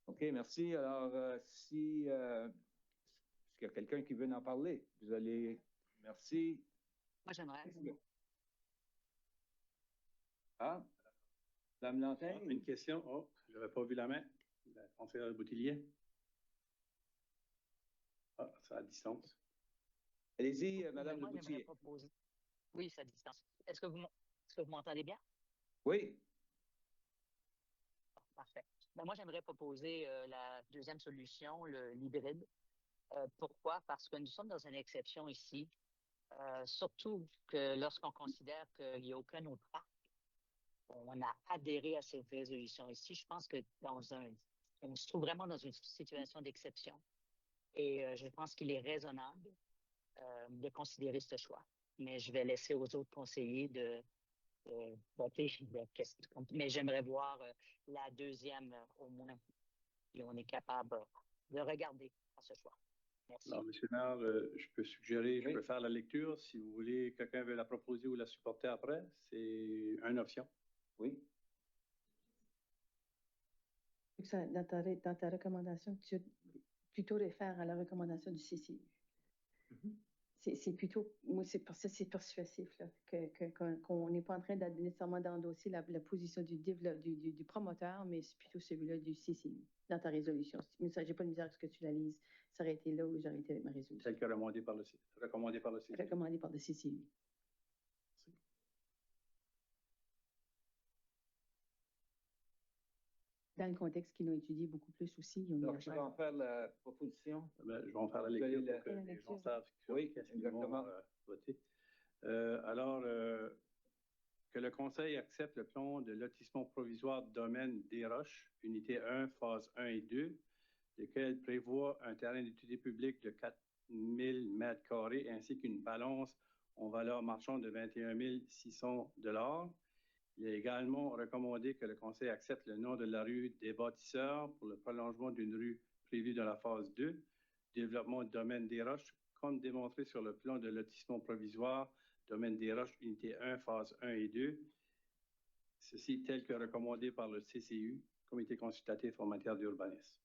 OK, merci. Alors, est-ce qu'il y a quelqu'un qui veut en parler? Vous allez... Merci. Moi, j'aimerais. Ah, Mme Lanteigne? Une question. Oh, je n'avais pas vu la main. La conseillère Boutillier. Ah, c'est à distance. Allez-y, Mme Moi, Boutillier. proposer... Oui, c'est à distance. Est-ce que vous m'entendez bien? Oui. Oh, parfait. Moi, j'aimerais proposer la deuxième solution, l'hybride. Pourquoi? Parce que nous sommes dans une exception ici. Surtout que lorsqu'on considère qu'il n'y a aucun autre parc, on a adhéré à cette résolution ici. Je pense que on se trouve vraiment dans une situation d'exception. Et je pense qu'il est raisonnable de considérer ce choix. Mais je vais laisser aux autres conseillers de voter. Mais j'aimerais voir la deuxième au moins, et on est capable de regarder à ce choix. Merci. Alors, Monsieur le maire, je peux suggérer, je peux faire la lecture. Si vous voulez, quelqu'un veut la proposer ou la supporter après, c'est une option. Oui. Dans ta recommandation, tu plutôt réfères à la recommandation du CCI. C'est plutôt, moi, c'est persuasif, là, qu'on n'est pas en train nécessairement d'endosser la position du promoteur, mais c'est plutôt celui-là du CCI dans ta résolution. Mais ça, j'ai pas de misère à ce que tu la lises. Ça aurait été là où j'aurais été avec ma résolution. Celle qui est recommandée par le CCI. Recommandée par le CCI. Dans le contexte qu'ils ont étudié beaucoup plus aussi. Donc, je vais en faire la proposition. Je vais en faire la lecture pour que les gens savent qu'est-ce qu'ils vont voter. Alors, que le Conseil accepte le plan de lotissement provisoire domaine des Roches, unité 1, phase 1 et 2, lequel prévoit un terrain d'études publiques de 4 000 mètres carrés ainsi qu'une balance en valeur marchande de 21 600 $. Il est également recommandé que le Conseil accepte le nom de la rue des Bâtisseurs pour le prolongement d'une rue prévue dans la phase 2, développement du domaine des Roches, comme démontré sur le plan de lotissement provisoire, domaine des Roches, unité 1, phase 1 et 2. Ceci tel que recommandé par le CCU, Comité consultatif en matière d'urbanisme.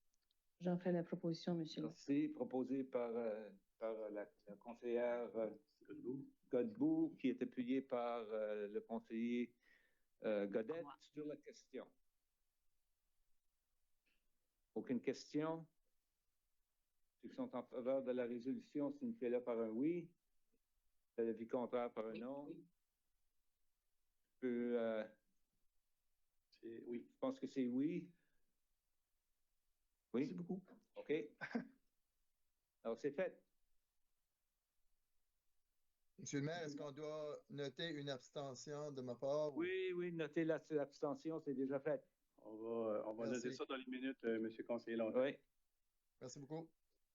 J'en fais la proposition, monsieur. Merci. Proposé par la conseillère Godbout, qui est appuyée par le conseiller Godette sur la question. Aucune question? Ceux qui sont en faveur de la résolution, signifiez-le par un oui. L'avis contraire par un non. Oui. Oui. Je pense que c'est oui. Oui. Merci beaucoup. OK. Alors, c'est fait. Monsieur le maire, est-ce qu'on doit noter une abstention de ma part? Oui, notez l'abstention, c'est déjà fait. On va noter ça dans les minutes, Monsieur le conseiller Lanteigne. Oui. Merci beaucoup.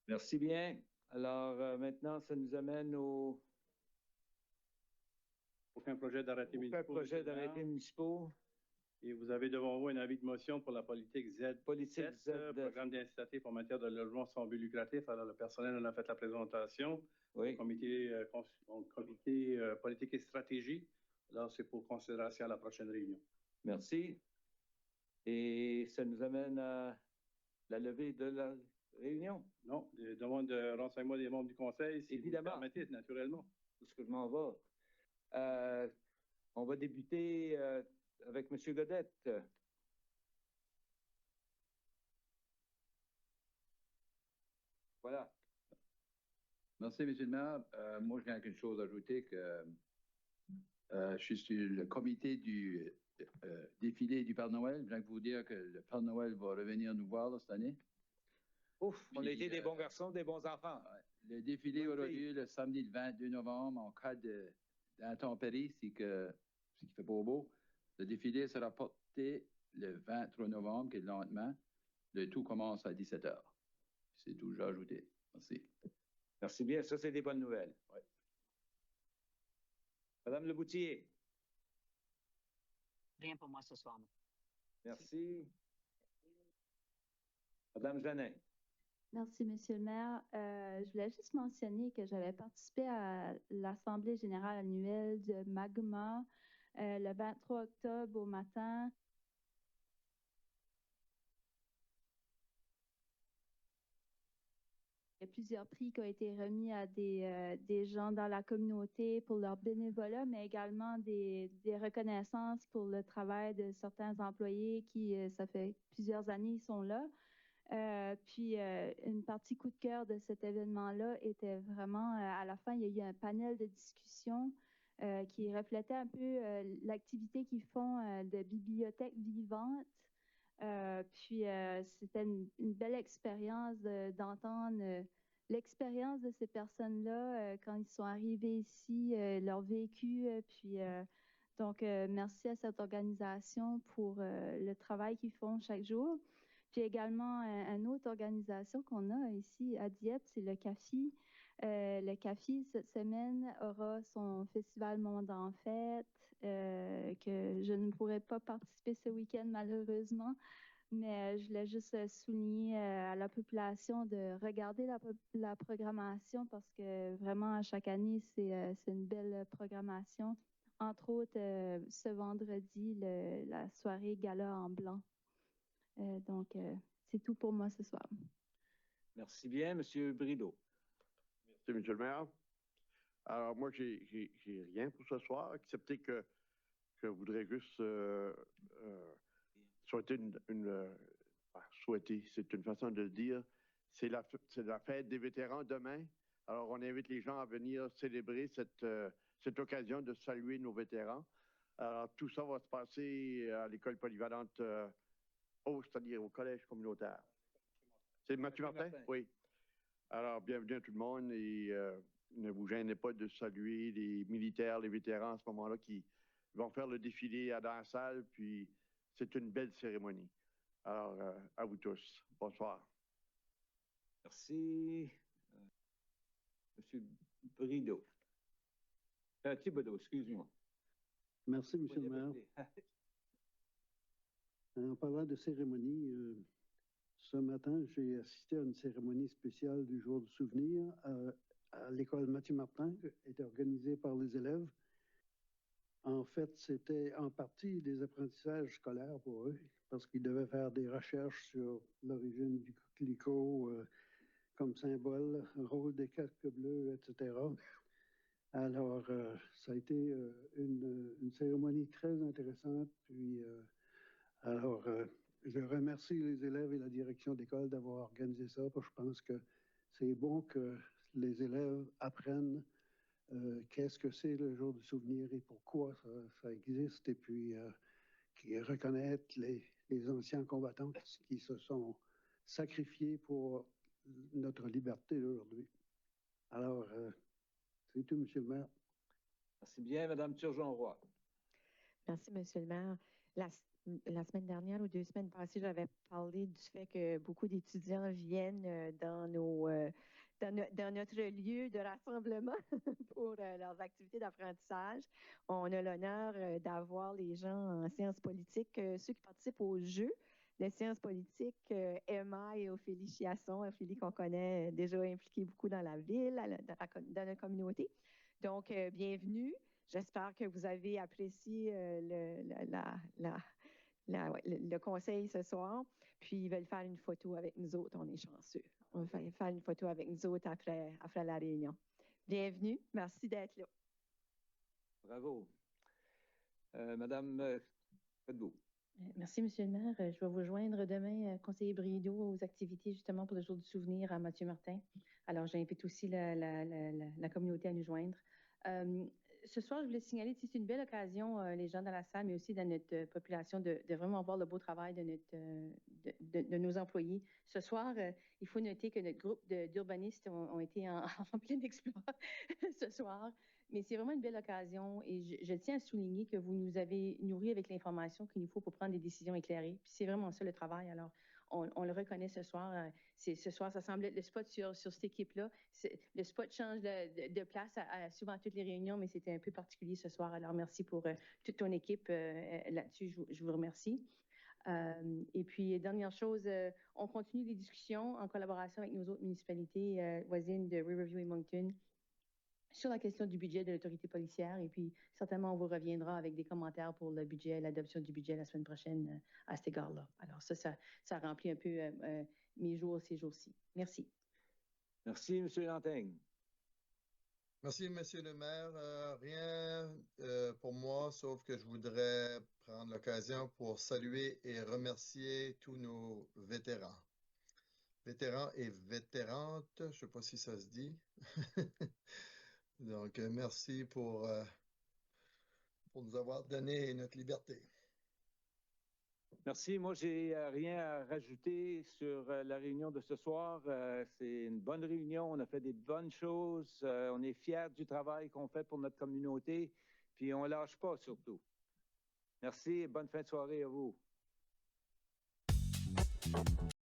Merci bien. Alors, maintenant, ça nous amène au Aucun projet d'arrêté municipaux. Et vous avez devant vous un avis de motion pour la politique Z. Politique Z. Programme d'incitatif en matière de logement sans but lucratif. Alors, le personnel en a fait la présentation. Oui. Au comité politique et stratégie. Alors, c'est pour considération à la prochaine réunion. Merci. Et ça nous amène à la levée de la réunion. Non, des demandes de renseignement des membres du conseil, si évidemment. vous le permettez, naturellement. Où est-ce que je m'en vais? On va débuter avec M. Godette. Voilà. Merci, M. le maire. Moi, je n'ai qu'une chose à ajouter, que je suis sur le comité du défilé du Père Noël. Je viens de vous dire que le Père Noël va revenir nous voir là, cette année. Ouf, on a été des bons garçons, des bons enfants. Le défilé aura lieu le samedi le 22 novembre en cas d'intempéries, si il fait pas beau. Le défilé sera porté le 23 novembre, qui est le lendemain. Le tout commence à 17h. C'est tout, j'ai ajouté. Merci. Merci bien, ça c'est des bonnes nouvelles. Ouais. Madame Leboutier. Rien pour moi ce soir. Merci. Madame Janin. Merci, Monsieur le maire. Je voulais juste mentionner que j'avais participé à l'Assemblée générale annuelle de Magma le 23 octobre au matin. Il y a plusieurs prix qui ont été remis à des gens dans la communauté pour leur bénévolat, mais également des reconnaissances pour le travail de certains employés qui, ça fait plusieurs années, ils sont là. Puis une partie coup de cœur de cet événement-là était vraiment, à la fin, il y a eu un panel de discussion qui reflétait un peu l'activité qu'ils font de bibliothèque vivante. Puis c'était une belle expérience d'entendre l'expérience de ces personnes-là quand ils sont arrivés ici, leur vécu. Puis donc merci à cette organisation pour le travail qu'ils font chaque jour. Puis également, une autre organisation qu'on a ici à Dieppe, c'est le CAFI. Le CAFI, cette semaine, aura son festival Monde en Fête, que je ne pourrai pas participer ce week-end, malheureusement. Mais je voulais juste souligner à la population de regarder la programmation parce que vraiment, à chaque année, c'est une belle programmation. Entre autres, ce vendredi, la soirée Gala en blanc. Donc, c'est tout pour moi ce soir. Merci bien, M. Brideau. Merci, M. le maire. Alors, moi, j'ai rien pour ce soir, excepté que je voudrais juste souhaiter souhaiter, c'est une façon de le dire, c'est la fête des vétérans demain. Alors, on invite les gens à venir célébrer cette occasion de saluer nos vétérans. Alors, tout ça va se passer à l'école polyvalente c'est-à-dire au collège communautaire. C'est Mathieu Martin? Oui. Alors, bienvenue à tout le monde et ne vous gênez pas de saluer les militaires, les vétérans à ce moment-là qui vont faire le défilé dans la salle, puis c'est une belle cérémonie. Alors, à vous tous. Bonsoir. Merci. Monsieur Brideau. Thibodeau, excuse-moi. Merci, M. le maire. En parlant de cérémonie, ce matin, j'ai assisté à une cérémonie spéciale du jour du souvenir à l'école Mathieu Martin, qui était organisée par les élèves. En fait, c'était en partie des apprentissages scolaires pour eux, parce qu'ils devaient faire des recherches sur l'origine du coquelicot comme symbole, rôle des casques bleus, etc. Alors, ça a été une cérémonie très intéressante, puis alors, je remercie les élèves et la direction d'école d'avoir organisé ça, parce que je pense que c'est bon que les élèves apprennent qu'est-ce que c'est le jour du souvenir et pourquoi ça existe, et puis qu'ils reconnaissent les anciens combattants qui se sont sacrifiés pour notre liberté d'aujourd'hui. Alors, c'est tout, M. le maire. Merci bien, Mme Turgeon-Roy. Merci, M. le maire. La semaine dernière ou 2 semaines passées, j'avais parlé du fait que beaucoup d'étudiants viennent dans dans notre lieu de rassemblement pour leurs activités d'apprentissage. On a l'honneur d'avoir les gens en sciences politiques, ceux qui participent au jeu de sciences politiques, Emma et Ophélie Chiasson. Ophélie qu'on connaît déjà impliquée beaucoup dans la ville, dans la communauté. Donc, bienvenue. J'espère que vous avez apprécié le conseil ce soir. Puis, ils veulent faire une photo avec nous autres. On est chanceux. On va faire une photo avec nous autres après la réunion. Bienvenue. Merci d'être là. Bravo. Madame Fedbeau. Merci, Monsieur le maire. Je vais vous joindre demain, conseiller Brideau, aux activités justement pour le jour du souvenir à Mathieu Martin. Alors, j'invite aussi la communauté à nous joindre. Ce soir, je voulais signaler que c'est une belle occasion, les gens dans la salle, mais aussi dans notre population, de vraiment voir le beau travail de nos employés. Ce soir, il faut noter que notre groupe d'urbanistes ont été en plein exploit ce soir. Mais c'est vraiment une belle occasion et je tiens à souligner que vous nous avez nourris avec l'information qu'il nous faut pour prendre des décisions éclairées. Puis c'est vraiment ça le travail. Alors, on le reconnaît ce soir. Ce soir, ça semble être le spot sur cette équipe-là. Le spot change de place à souvent toutes les réunions, mais c'était un peu particulier ce soir. Alors, merci pour toute ton équipe là-dessus. Je vous remercie. Et puis, dernière chose, on continue les discussions en collaboration avec nos autres municipalités voisines de Riverview et Moncton sur la question du budget de l'autorité policière. Et puis, certainement, on vous reviendra avec des commentaires pour le budget, l'adoption du budget la semaine prochaine à cet égard-là. Alors, ça remplit un peu mes jours ces jours-ci. Merci. Merci, M. Lantaigne. Merci, Monsieur le maire. Rien pour moi, sauf que je voudrais prendre l'occasion pour saluer et remercier tous nos vétérans. Vétérans et vétérantes, je ne sais pas si ça se dit. Donc, merci pour nous avoir donné notre liberté. Merci. Moi, j'ai rien à rajouter sur la réunion de ce soir. C'est une bonne réunion. On a fait des bonnes choses. On est fiers du travail qu'on fait pour notre communauté. Puis, on ne lâche pas, surtout. Merci et bonne fin de soirée à vous.